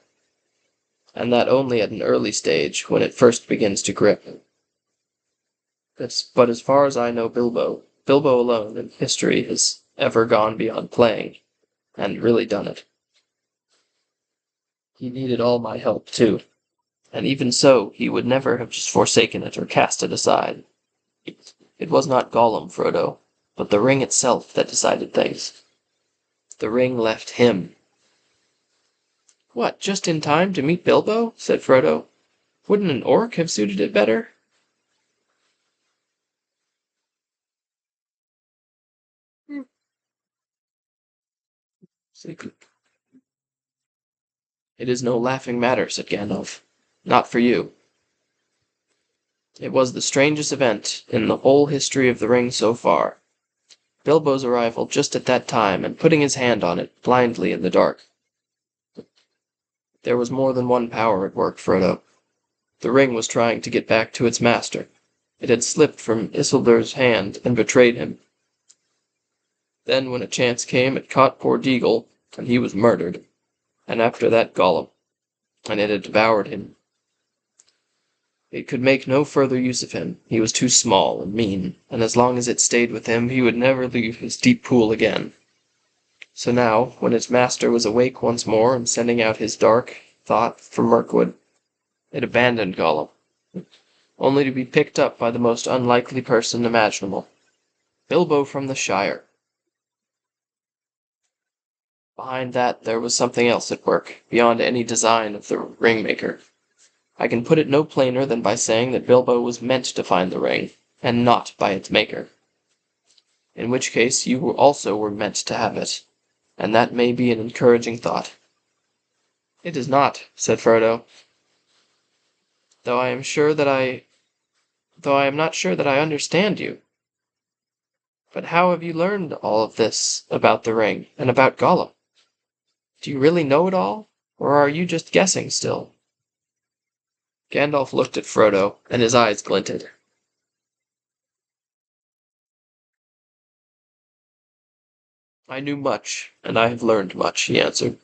and that only at an early stage, when it first begins to grip. But as far as I know Bilbo alone in history has ever gone beyond playing, and really done it. He needed all my help, too, and even so he would never have just forsaken it or cast it aside. It was not Gollum, Frodo, but the ring itself that decided things. The ring left him. What, just in time to meet Bilbo? Said Frodo. Wouldn't an orc have suited it better? It is no laughing matter, said Gandalf. Not for you. It was the strangest event in the whole history of the ring so far. Bilbo's arrival just at that time, and putting his hand on it, blindly in the dark. There was more than one power at work, Frodo. The ring was trying to get back to its master. It had slipped from Isildur's hand and betrayed him. Then, when a chance came, it caught poor Deagle, and he was murdered. And after that Gollum, and it had devoured him. It could make no further use of him. He was too small and mean, and as long as it stayed with him, he would never leave his deep pool again. So now, when its master was awake once more and sending out his dark thought from Mirkwood, it abandoned Gollum, only to be picked up by the most unlikely person imaginable. Bilbo from the Shire. Behind that there was something else at work, beyond any design of the ring-maker. I can put it no plainer than by saying that Bilbo was meant to find the ring, and not by its maker. In which case you also were meant to have it, and that may be an encouraging thought. It is not, said Frodo, though I am not sure that I understand you. But how have you learned all of this about the ring, and about Gollum? Do you really know it all, or are you just guessing still? Gandalf looked at Frodo, and his eyes glinted. I knew much, and I have learned much, he answered.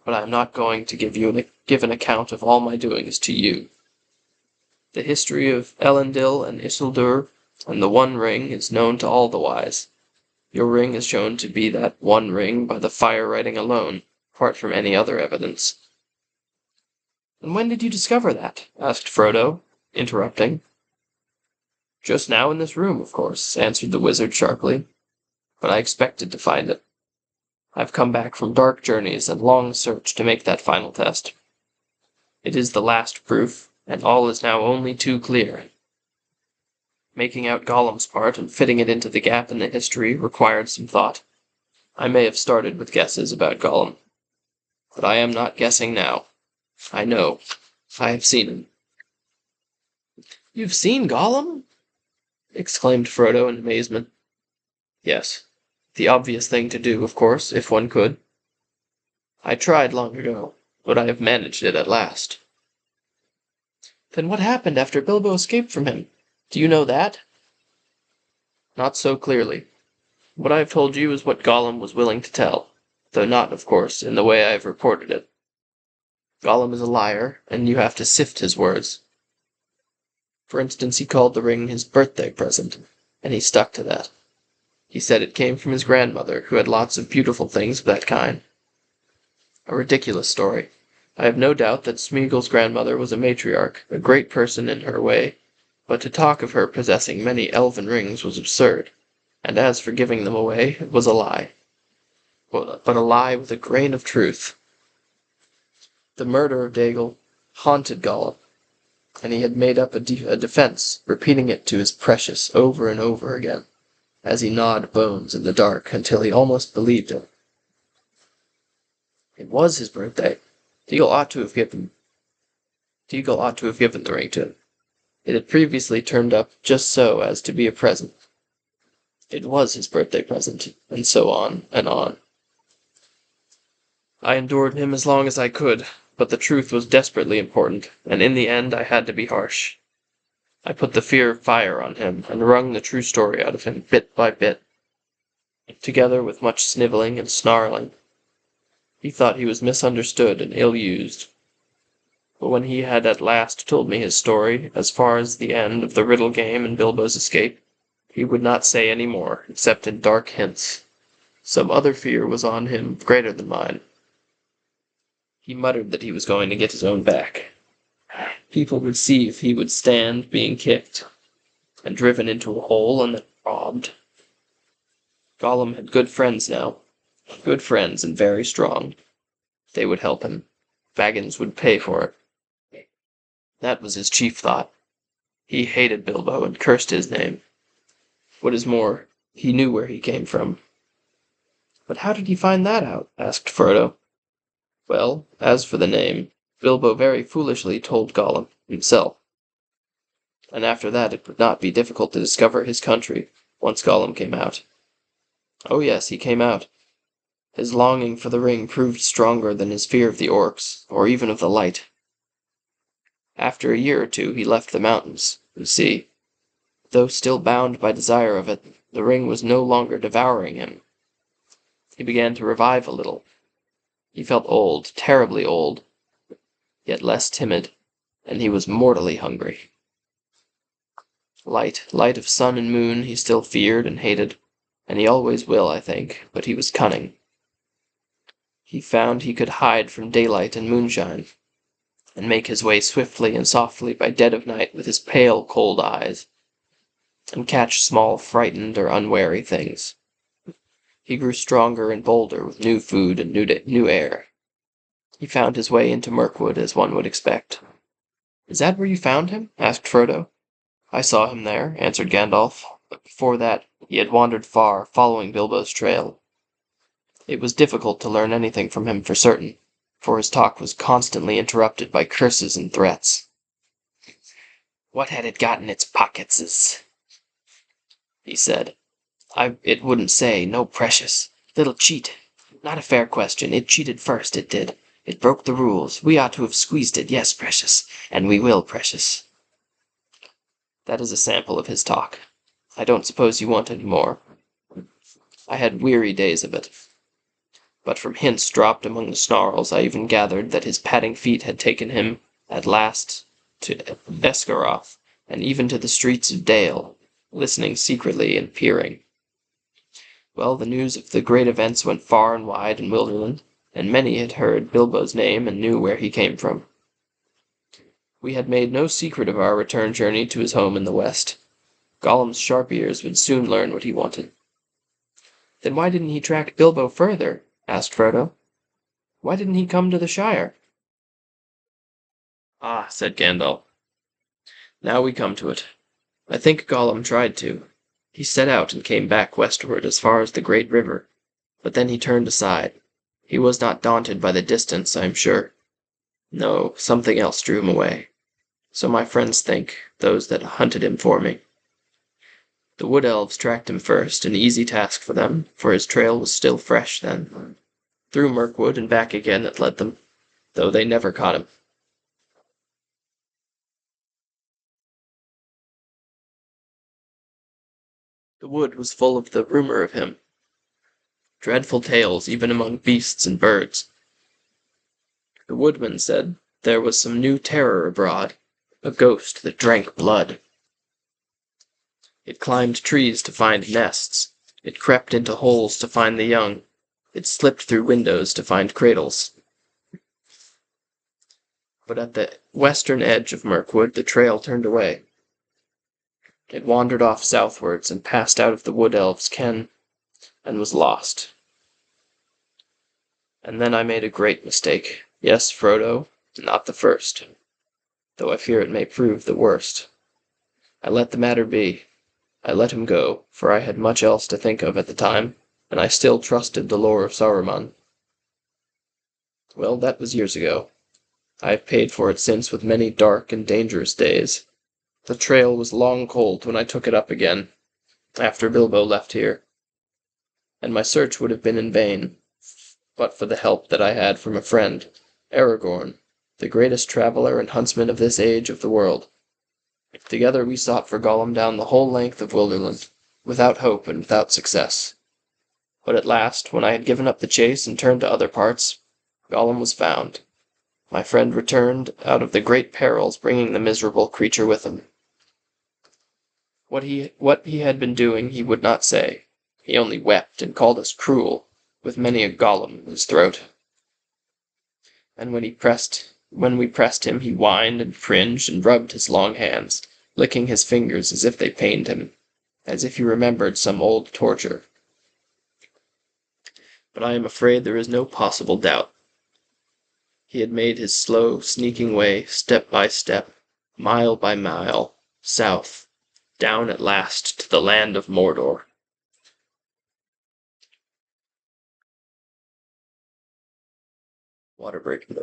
But I am not going to give an account of all my doings to you. The history of Elendil and Isildur and the One Ring is known to all the wise. Your ring is shown to be that one ring by the fire writing alone, apart from any other evidence. And when did you discover that? Asked Frodo, interrupting. Just now in this room, of course, answered the wizard sharply. But I expected to find it. I've come back from dark journeys and long search to make that final test. It is the last proof, and all is now only too clear. Making out Gollum's part and fitting it into the gap in the history required some thought. I may have started with guesses about Gollum, but I am not guessing now. I know. I have seen him. You've seen Gollum? Exclaimed Frodo in amazement. Yes. The obvious thing to do, of course, if one could. I tried long ago, but I have managed it at last. Then what happened after Bilbo escaped from him? Do you know that? Not so clearly. What I have told you is what Gollum was willing to tell, though not, of course, in the way I have reported it. Gollum is a liar, and you have to sift his words. For instance, he called the ring his birthday present, and he stuck to that. He said it came from his grandmother, who had lots of beautiful things of that kind. A ridiculous story. I have no doubt that Smeagol's grandmother was a matriarch, a great person in her way, but to talk of her possessing many elven rings was absurd, and as for giving them away, it was a lie. But a lie with a grain of truth. The murder of Daigle haunted Gollum, and he had made up a defense, repeating it to his precious over and over again, as he gnawed bones in the dark until he almost believed it. It was his birthday. Daigle ought to have given the ring to him. It had previously turned up just so as to be a present. It was his birthday present, and so on and on. I endured him as long as I could, but the truth was desperately important, and in the end I had to be harsh. I put the fear of fire on him, and wrung the true story out of him bit by bit, together with much snivelling and snarling. He thought he was misunderstood and ill-used. But when he had at last told me his story, as far as the end of the riddle game and Bilbo's escape, he would not say any more, except in dark hints. Some other fear was on him greater than mine. He muttered that he was going to get his own back. People would see if he would stand being kicked, and driven into a hole and then robbed. Gollum had good friends now. Good friends and very strong. They would help him. Baggins would pay for it. That was his chief thought. He hated Bilbo and cursed his name. What is more, he knew where he came from. But how did he find that out? Asked Frodo. Well, as for the name, Bilbo very foolishly told Gollum himself. And after that it would not be difficult to discover his country, once Gollum came out. Oh yes, he came out. His longing for the ring proved stronger than his fear of the orcs, or even of the light. After a year or two he left the mountains, you see. Though still bound by desire of it, the ring was no longer devouring him. He began to revive a little. He felt old, terribly old, yet less timid. and he was mortally hungry. Light of sun and moon he still feared and hated, and he always will, I think, but he was cunning. He found he could hide from daylight and moonshine, and make his way swiftly and softly by dead of night with his pale, cold eyes, and catch small, frightened or unwary things. He grew stronger and bolder with new food and new air. He found his way into Mirkwood, as one would expect. "Is that where you found him?" asked Frodo. "I saw him there," answered Gandalf, but before that he had wandered far, following Bilbo's trail. It was difficult to learn anything from him for certain, for his talk was constantly interrupted by curses and threats. "What had it got in its pocketses?" he said. It wouldn't say, no precious. Little cheat. Not a fair question. It cheated first, it did. It broke the rules. We ought to have squeezed it, yes, precious. And we will, precious." That is a sample of his talk. I don't suppose you want any more. I had weary days of it. But from hints dropped among the snarls, I even gathered that his padding feet had taken him, at last, to Esgaroth, and even to the streets of Dale, listening secretly and peering. Well, the news of the great events went far and wide in Wilderland, and many had heard Bilbo's name and knew where he came from. We had made no secret of our return journey to his home in the west. Gollum's sharp ears would soon learn what he wanted. "Then why didn't he track Bilbo further?" asked Frodo. "Why didn't he come to the Shire?" "Ah," said Gandalf. "Now we come to it. I think Gollum tried to. He set out and came back westward as far as the great river, but then he turned aside. He was not daunted by the distance, I am sure. No, something else drew him away. So my friends think, those that hunted him for me. The wood elves tracked him first, an easy task for them, for his trail was still fresh then. Through Mirkwood and back again it led them, though they never caught him. The wood was full of the rumor of him. Dreadful tales even among beasts and birds. The woodman said there was some new terror abroad, a ghost that drank blood. It climbed trees to find nests. It crept into holes to find the young. It slipped through windows to find cradles. But at the western edge of Mirkwood the trail turned away. It wandered off southwards and passed out of the wood elves' ken, and was lost. And then I made a great mistake. Yes, Frodo, not the first, though I fear it may prove the worst. I let the matter be. I let him go, for I had much else to think of at the time, and I still trusted the lore of Saruman. Well, that was years ago. I have paid for it since with many dark and dangerous days. The trail was long cold when I took it up again, after Bilbo left here, and my search would have been in vain, but for the help that I had from a friend, Aragorn, the greatest traveller and huntsman of this age of the world. Together we sought for Gollum down the whole length of Wilderland, without hope and without success. But at last, when I had given up the chase and turned to other parts, Gollum was found. My friend returned out of the great perils, bringing the miserable creature with him. What he had been doing he would not say. He only wept and called us cruel, with many a Gollum in his throat. And when we pressed him, he whined and cringed and rubbed his long hands, licking his fingers as if they pained him, as if he remembered some old torture. But I am afraid there is no possible doubt. He had made his slow, sneaking way, step by step, mile by mile, south, down at last to the land of Mordor. Water breaking.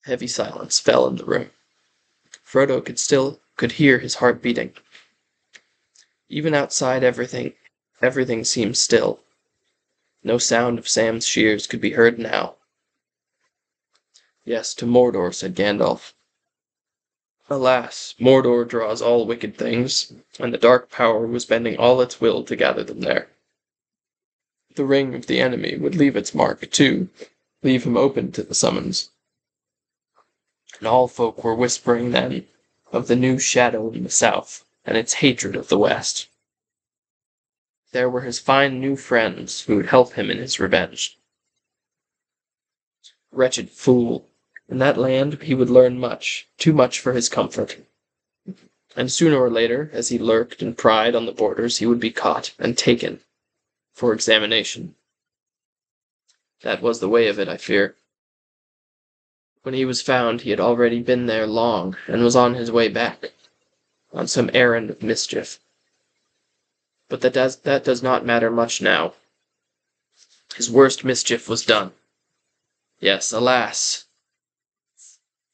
Heavy silence fell in the room. Frodo could hear his heart beating. Even outside everything, Everything seemed still. No sound of Sam's shears could be heard now. Yes, to Mordor, said Gandalf. Alas, Mordor draws all wicked things, and the Dark Power was bending all its will to gather them there. The ring of the enemy would leave its mark, too, leave him open to the summons. And all folk were whispering then of the new shadow in the south, and its hatred of the west. There were his fine new friends who would help him in his revenge. Wretched fool! In that land he would learn much, too much for his comfort. And sooner or later, as he lurked and pried on the borders, he would be caught and taken for examination. That was the way of it, I fear. When he was found, he had already been there long, and was on his way back, on some errand of mischief. But that does not matter much now. His worst mischief was done. Yes, alas!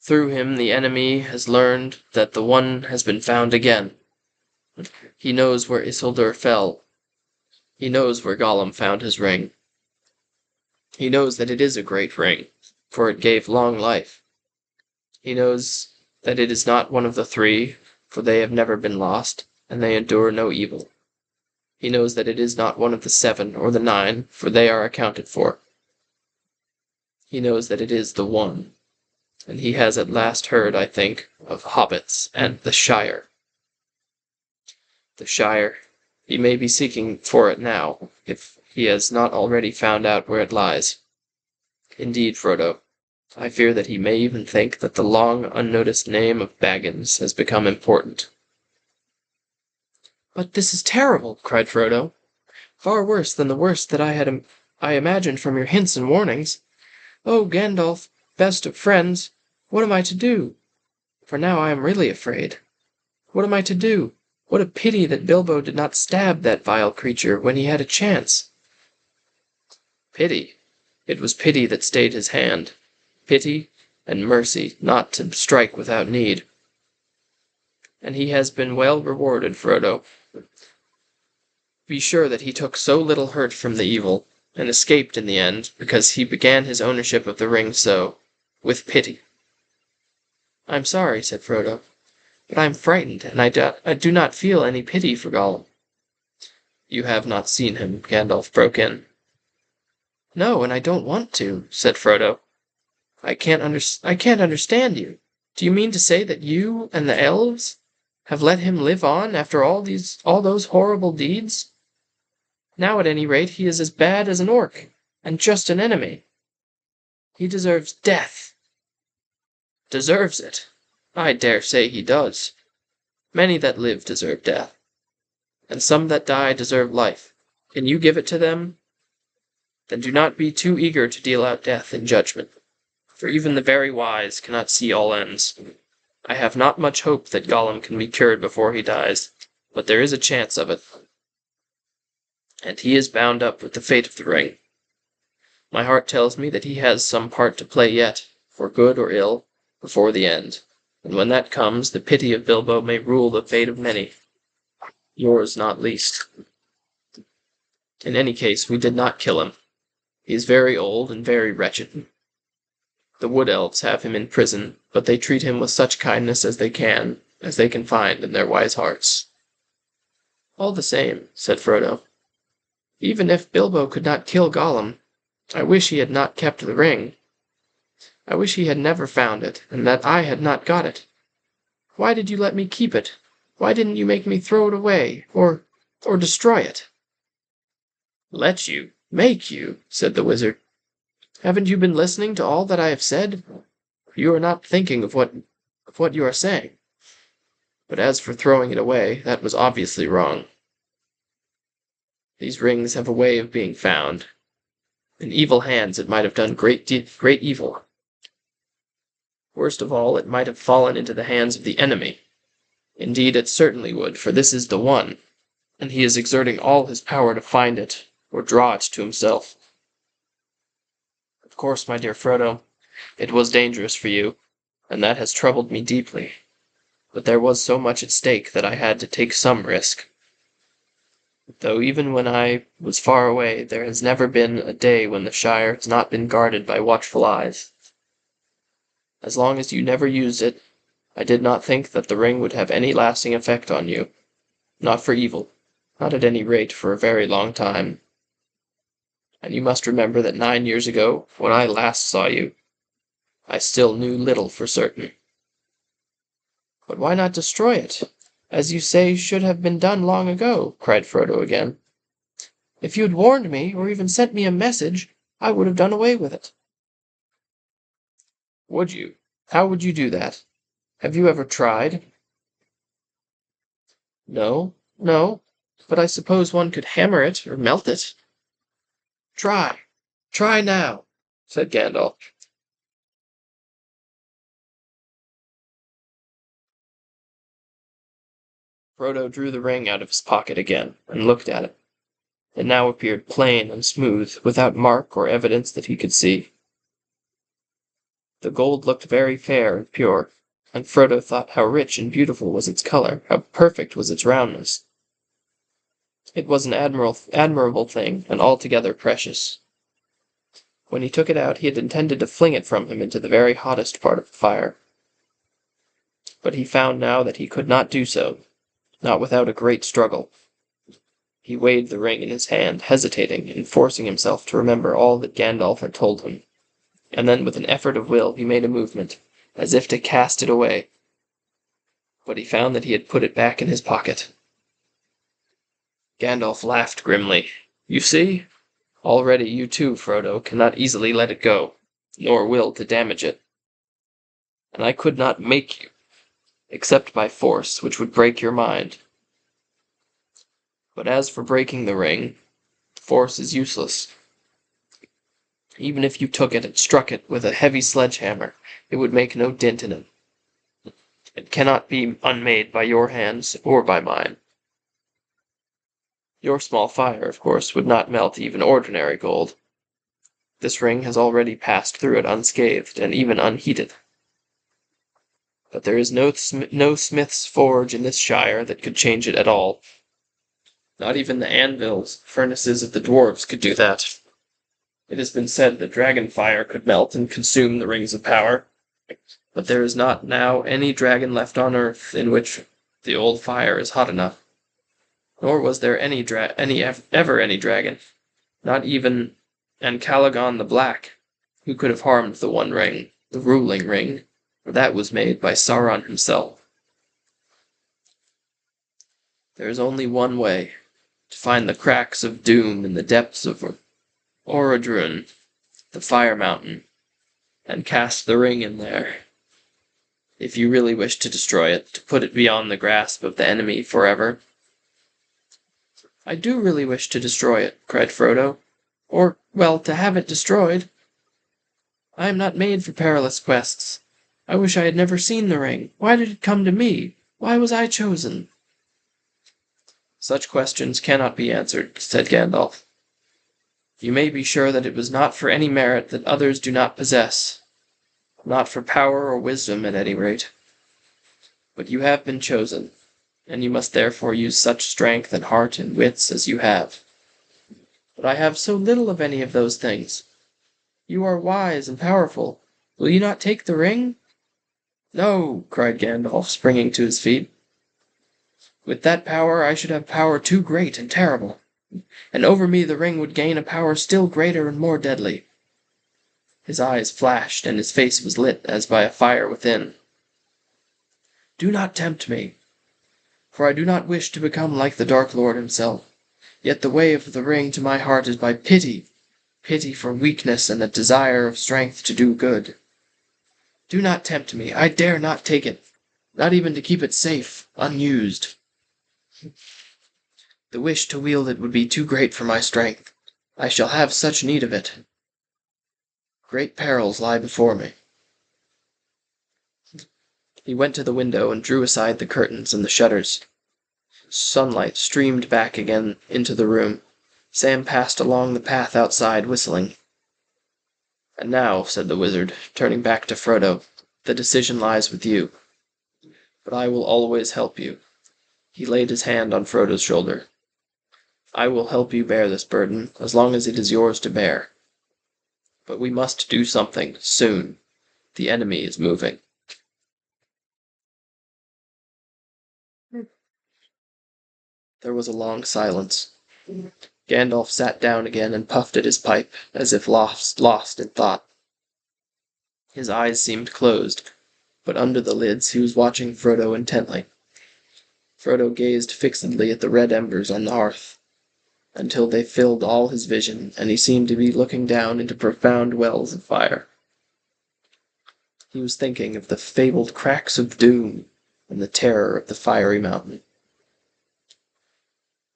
Through him the enemy has learned that the one has been found again. He knows where Isildur fell. He knows where Gollum found his ring. He knows that it is a great ring, for it gave long life. He knows that it is not one of the three, for they have never been lost, and they endure no evil. He knows that it is not one of the 7 or the 9, for they are accounted for. He knows that it is the one, and he has at last heard, I think, of hobbits and the Shire. The Shire. He may be seeking for it now, if he has not already found out where it lies. Indeed, Frodo, I fear that he may even think that the long unnoticed name of Baggins has become important. But this is terrible, cried Frodo. Far worse than the worst that I imagined from your hints and warnings. Oh, Gandalf, best of friends, what am I to do? For now I am really afraid. What am I to do? What a pity that Bilbo did not stab that vile creature when he had a chance. Pity? It was pity that stayed his hand. Pity and mercy not to strike without need. And he has been well rewarded, Frodo. Be sure that he took so little hurt from the evil, and escaped in the end, because he began his ownership of the ring so, with pity. I'm sorry, said Frodo, but I am frightened, and I do not feel any pity for Gollum. You have not seen him, Gandalf broke in. No, and I don't want to, said Frodo. I can't understand you. Do you mean to say that you and the elves have let him live on after all those horrible deeds? Now, at any rate, he is as bad as an orc, and just an enemy. He deserves death. Deserves it? I dare say he does. Many that live deserve death, and some that die deserve life. Can you give it to them? Then do not be too eager to deal out death in judgment, for even the very wise cannot see all ends. I have not much hope that Gollum can be cured before he dies, but there is a chance of it. And he is bound up with the fate of the ring. My heart tells me that he has some part to play yet, for good or ill, before the end, and when that comes, the pity of Bilbo may rule the fate of many, yours not least. In any case, we did not kill him. He is very old and very wretched. The wood elves have him in prison, but they treat him with such kindness as they can find in their wise hearts. All the same, said Frodo, even if Bilbo could not kill Gollum, I wish he had not kept the ring. I wish he had never found it, and that I had not got it. Why did you let me keep it? Why didn't you make me throw it away, or destroy it? Let you? Make you? Said the wizard. Haven't you been listening to all that I have said? You are not thinking of what you are saying. But as for throwing it away, that was obviously wrong. These rings have a way of being found. In evil hands it might have done great evil. Worst of all, it might have fallen into the hands of the enemy. Indeed, it certainly would, for this is the one, and he is exerting all his power to find it, or draw it to himself. Of course, my dear Frodo, it was dangerous for you, and that has troubled me deeply. But there was so much at stake that I had to take some risk. though even when I was far away, there has never been a day when the Shire has not been guarded by watchful eyes. As long as you never used it, I did not think that the ring would have any lasting effect on you. Not for evil. Not at any rate for a very long time. And you must remember that 9 years ago, when I last saw you, I still knew little for certain. But why not destroy it? As you say, should have been done long ago, cried Frodo again. If you had warned me, or even sent me a message, I would have done away with it. Would you? How would you do that? Have you ever tried? No, but I suppose one could hammer it, or melt it. Try now, said Gandalf. Frodo drew the ring out of his pocket again, and looked at it. It now appeared plain and smooth, without mark or evidence that he could see. The gold looked very fair and pure, and Frodo thought how rich and beautiful was its color, how perfect was its roundness. It was an admirable thing, and altogether precious. When he took it out, he had intended to fling it from him into the very hottest part of the fire. But he found now that he could not do so, not without a great struggle. He weighed the ring in his hand, hesitating, and forcing himself to remember all that Gandalf had told him. And then with an effort of will he made a movement, as if to cast it away. But he found that he had put it back in his pocket. Gandalf laughed grimly. You see? Already you too, Frodo, cannot easily let it go, nor will to damage it. And I could not make you, except by force, which would break your mind. But as for breaking the ring, force is useless. Even if you took it and struck it with a heavy sledgehammer, it would make no dint in it. It cannot be unmade by your hands or by mine. Your small fire, of course, would not melt even ordinary gold. This ring has already passed through it unscathed and even unheated. But there is no smith's forge in this shire that could change it at all. Not even the anvils, furnaces of the dwarves could do that. It has been said that dragon fire could melt and consume the rings of power, but there is not now any dragon left on earth in which the old fire is hot enough. Nor was there ever any dragon, not even Calagon the Black, who could have harmed the One Ring, the ruling ring, for that was made by Sauron himself. There is only one way, to find the cracks of doom in the depths of Orodruin, the Fire Mountain, and cast the ring in there. If you really wish to destroy it, to put it beyond the grasp of the enemy forever. I do really wish to destroy it, cried Frodo. Or, well, to have it destroyed. I am not made for perilous quests. I wish I had never seen the ring. Why did it come to me? Why was I chosen? Such questions cannot be answered, said Gandalf. You may be sure that it was not for any merit that others do not possess. Not for power or wisdom, at any rate. But you have been chosen, and you must therefore use such strength and heart and wits as you have. But I have so little of any of those things. You are wise and powerful. Will you not take the ring? No, cried Gandalf, springing to his feet. With that power I should have power too great and terrible, and over me the ring would gain a power still greater and more deadly. His eyes flashed, and his face was lit as by a fire within. Do not tempt me, for I do not wish to become like the Dark Lord himself. Yet the way of the ring to my heart is by pity for weakness and a desire of strength to do good. Do not tempt me. I dare not take it, not even to keep it safe, unused. The wish to wield it would be too great for my strength. I shall have such need of it. Great perils lie before me. He went to the window and drew aside the curtains and the shutters. Sunlight streamed back again into the room. Sam passed along the path outside, whistling. And now, said the wizard, turning back to Frodo, the decision lies with you. But I will always help you. He laid his hand on Frodo's shoulder. I will help you bear this burden, as long as it is yours to bear. But we must do something, soon. The enemy is moving. There was a long silence. Gandalf sat down again and puffed at his pipe, as if lost in thought. His eyes seemed closed, but under the lids he was watching Frodo intently. Frodo gazed fixedly at the red embers on the hearth, until they filled all his vision, and he seemed to be looking down into profound wells of fire. He was thinking of the fabled cracks of doom and the terror of the fiery mountain.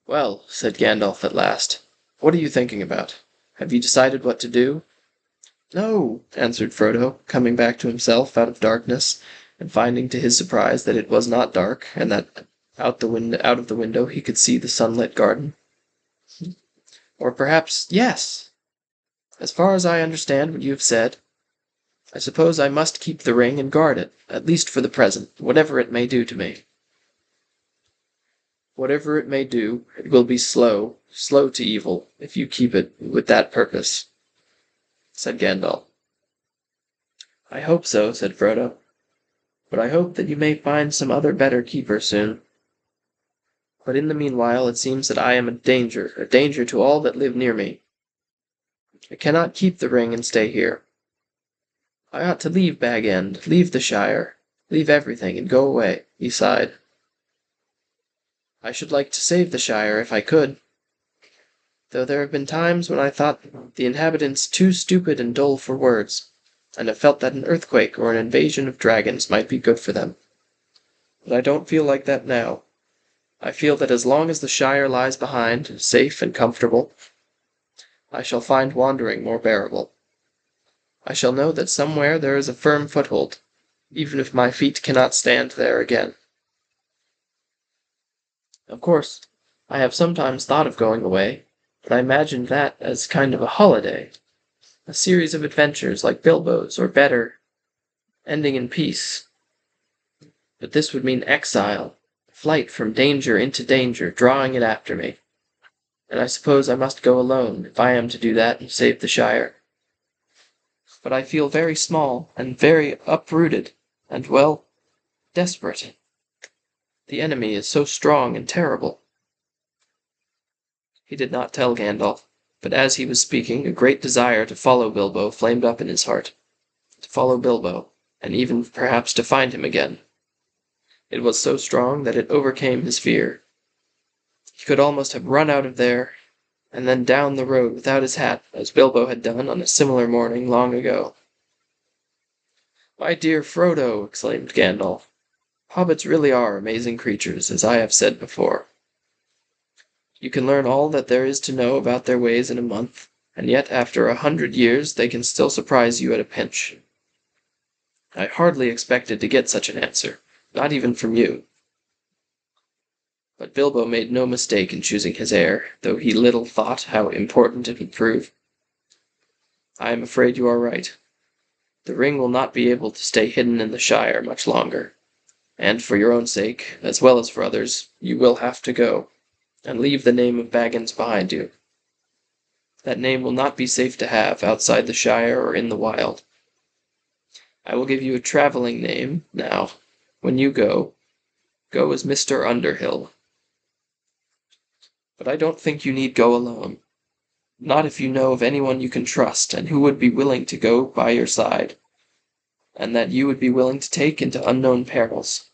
"Well," said Gandalf at last, "what are you thinking about? Have you decided what to do?" "No," answered Frodo, coming back to himself out of darkness, and finding to his surprise that it was not dark, and that out of the window he could see the sunlit garden. "Or perhaps, yes! As far as I understand what you have said, I suppose I must keep the ring and guard it, at least for the present, whatever it may do to me." "Whatever it may do, it will be slow to evil, if you keep it with that purpose," said Gandalf. "I hope so," said Frodo. "But I hope that you may find some other better keeper soon. But in the meanwhile it seems that I am a danger to all that live near me. I cannot keep the ring and stay here. I ought to leave Bag End, leave the Shire, leave everything, and go away." He sighed. "I should like to save the Shire if I could, though there have been times when I thought the inhabitants too stupid and dull for words, and have felt that an earthquake or an invasion of dragons might be good for them. But I don't feel like that now. I feel that as long as the Shire lies behind, safe and comfortable, I shall find wandering more bearable. I shall know that somewhere there is a firm foothold, even if my feet cannot stand there again. Of course, I have sometimes thought of going away, but I imagined that as kind of a holiday, a series of adventures like Bilbo's, or better, ending in peace. But this would mean exile, flight from danger into danger, drawing it after me. And I suppose I must go alone, if I am to do that and save the Shire. But I feel very small, and very uprooted, and, well, desperate. The enemy is so strong and terrible." He did not tell Gandalf, but as he was speaking, a great desire to follow Bilbo flamed up in his heart. To follow Bilbo, and even perhaps to find him again. It was so strong that it overcame his fear. He could almost have run out of there, and then down the road without his hat, as Bilbo had done on a similar morning long ago. "My dear Frodo," exclaimed Gandalf, "hobbits really are amazing creatures, as I have said before. You can learn all that there is to know about their ways in a month, and yet after 100 years they can still surprise you at a pinch. I hardly expected to get such an answer, not even from you." But Bilbo made no mistake in choosing his heir, though he little thought how important it would prove. "I am afraid you are right. The ring will not be able to stay hidden in the Shire much longer, and for your own sake, as well as for others, you will have to go, and leave the name of Baggins behind you. That name will not be safe to have outside the Shire or in the wild. I will give you a traveling name, now. When you go as Mr. Underhill. But I don't think you need go alone. Not if you know of anyone you can trust, and who would be willing to go by your side, and that you would be willing to take into unknown perils.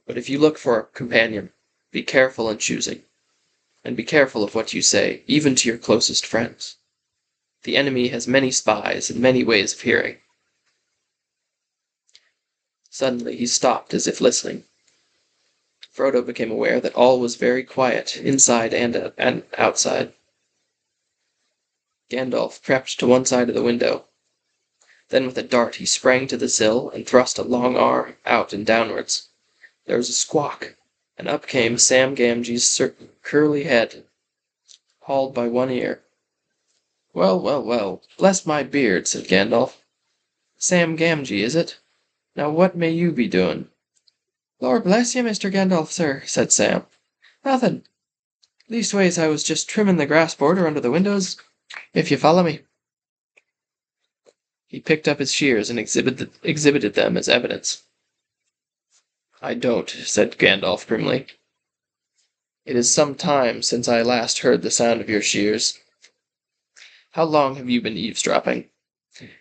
But if you look for a companion, be careful in choosing, and be careful of what you say, even to your closest friends. The enemy has many spies and many ways of hearing." Suddenly he stopped as if listening. Frodo became aware that all was very quiet, inside and outside. Gandalf crept to one side of the window. Then with a dart he sprang to the sill, and thrust a long arm out and downwards. There was a squawk, and up came Sam Gamgee's curly head, hauled by one ear. "Well, well, well, bless my beard," said Gandalf. "Sam Gamgee, is it? Now what may you be doing?" "Lord bless you, Mr. Gandalf, sir," said Sam. "Nothing. Leastways, I was just trimming the grass border under the windows, if you follow me." He picked up his shears and exhibited them as evidence. "I don't," said Gandalf grimly. "It is some time since I last heard the sound of your shears. How long have you been eavesdropping?"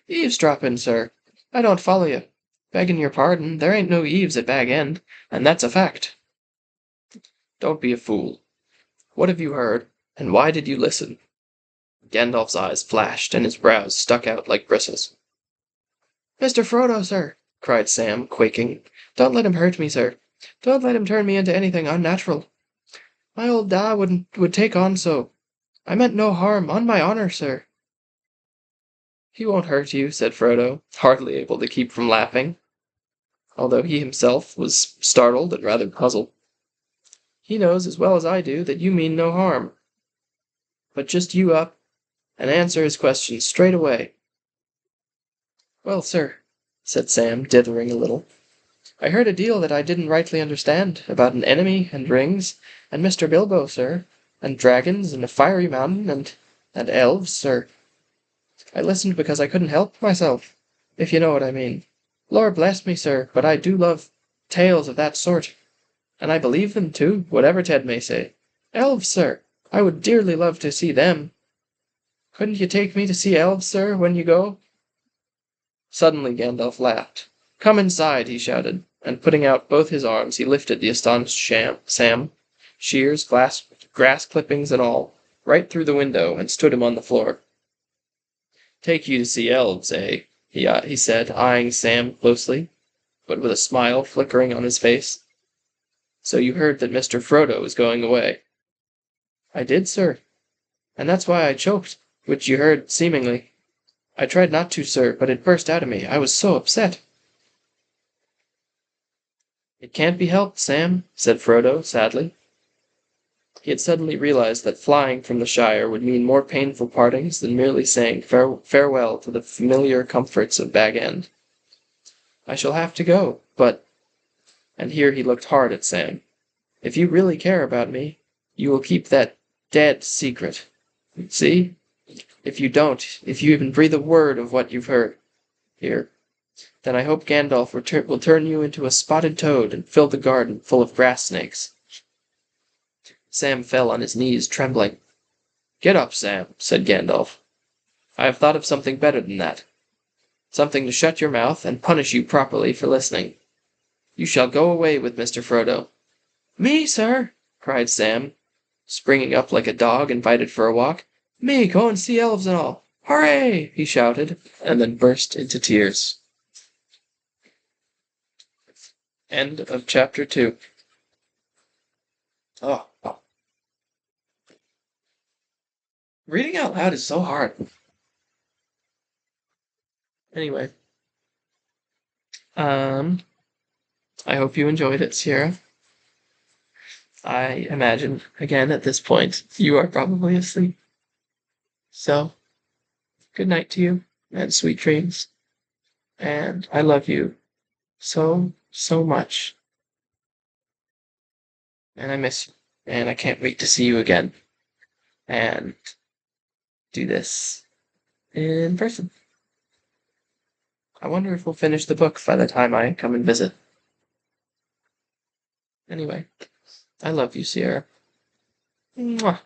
"Eavesdropping, sir? I don't follow you. Begging your pardon, there ain't no eaves at Bag End, and that's a fact." "Don't be a fool. What have you heard, and why did you listen?" Gandalf's eyes flashed, and his brows stuck out like bristles. "Mr. Frodo, sir!" cried Sam, quaking. "Don't let him hurt me, sir. Don't let him turn me into anything unnatural. My old da would take on so. I meant no harm, on my honor, sir." "He won't hurt you," said Frodo, hardly able to keep from laughing, although he himself was startled and rather puzzled. "He knows as well as I do that you mean no harm. But just you up and answer his questions straight away." "Well, sir," said Sam, dithering a little, "I heard a deal that I didn't rightly understand, about an enemy, and rings, and Mr. Bilbo, sir, and dragons, and a fiery mountain, and elves, sir. I listened because I couldn't help myself, if you know what I mean. Lord bless me, sir, but I do love tales of that sort, and I believe them, too, whatever Ted may say. Elves, sir! I would dearly love to see them. Couldn't you take me to see elves, sir, when you go?" Suddenly Gandalf laughed. "Come inside," he shouted, and putting out both his arms he lifted the astonished Sam, shears, grass clippings and all, right through the window, and stood him on the floor. "Take you to see elves, eh?" he said, eyeing Sam closely, but with a smile flickering on his face. "So you heard that Mr. Frodo is going away?" "I did, sir. And that's why I choked, which you heard, seemingly. I tried not to, sir, but it burst out of me. I was so upset." "It can't be helped, Sam," said Frodo, sadly. He had suddenly realized that flying from the Shire would mean more painful partings than merely saying farewell to the familiar comforts of Bag End. "I shall have to go, but—" and here he looked hard at Sam. "If you really care about me, you will keep that dead secret. See? If you don't, if you even breathe a word of what you've heard here, then I hope Gandalf will turn you into a spotted toad and fill the garden full of grass snakes." Sam fell on his knees, trembling. "Get up, Sam," said Gandalf. "I have thought of something better than that. Something to shut your mouth and punish you properly for listening. You shall go away with Mr. Frodo." "Me, sir!" cried Sam, springing up like a dog invited for a walk. "Me go and see elves and all. Hooray!" he shouted, and then burst into tears. End of chapter 2. Oh. Reading out loud is so hard. Anyway. I hope you enjoyed it, Sierra. I imagine, again, at this point, you are probably asleep. So, good night to you, and sweet dreams. And I love you so, so much. And I miss you. And I can't wait to see you again. And do this in person. I wonder if we'll finish the book by the time I come and visit. Anyway, I love you, Sierra. Mwah.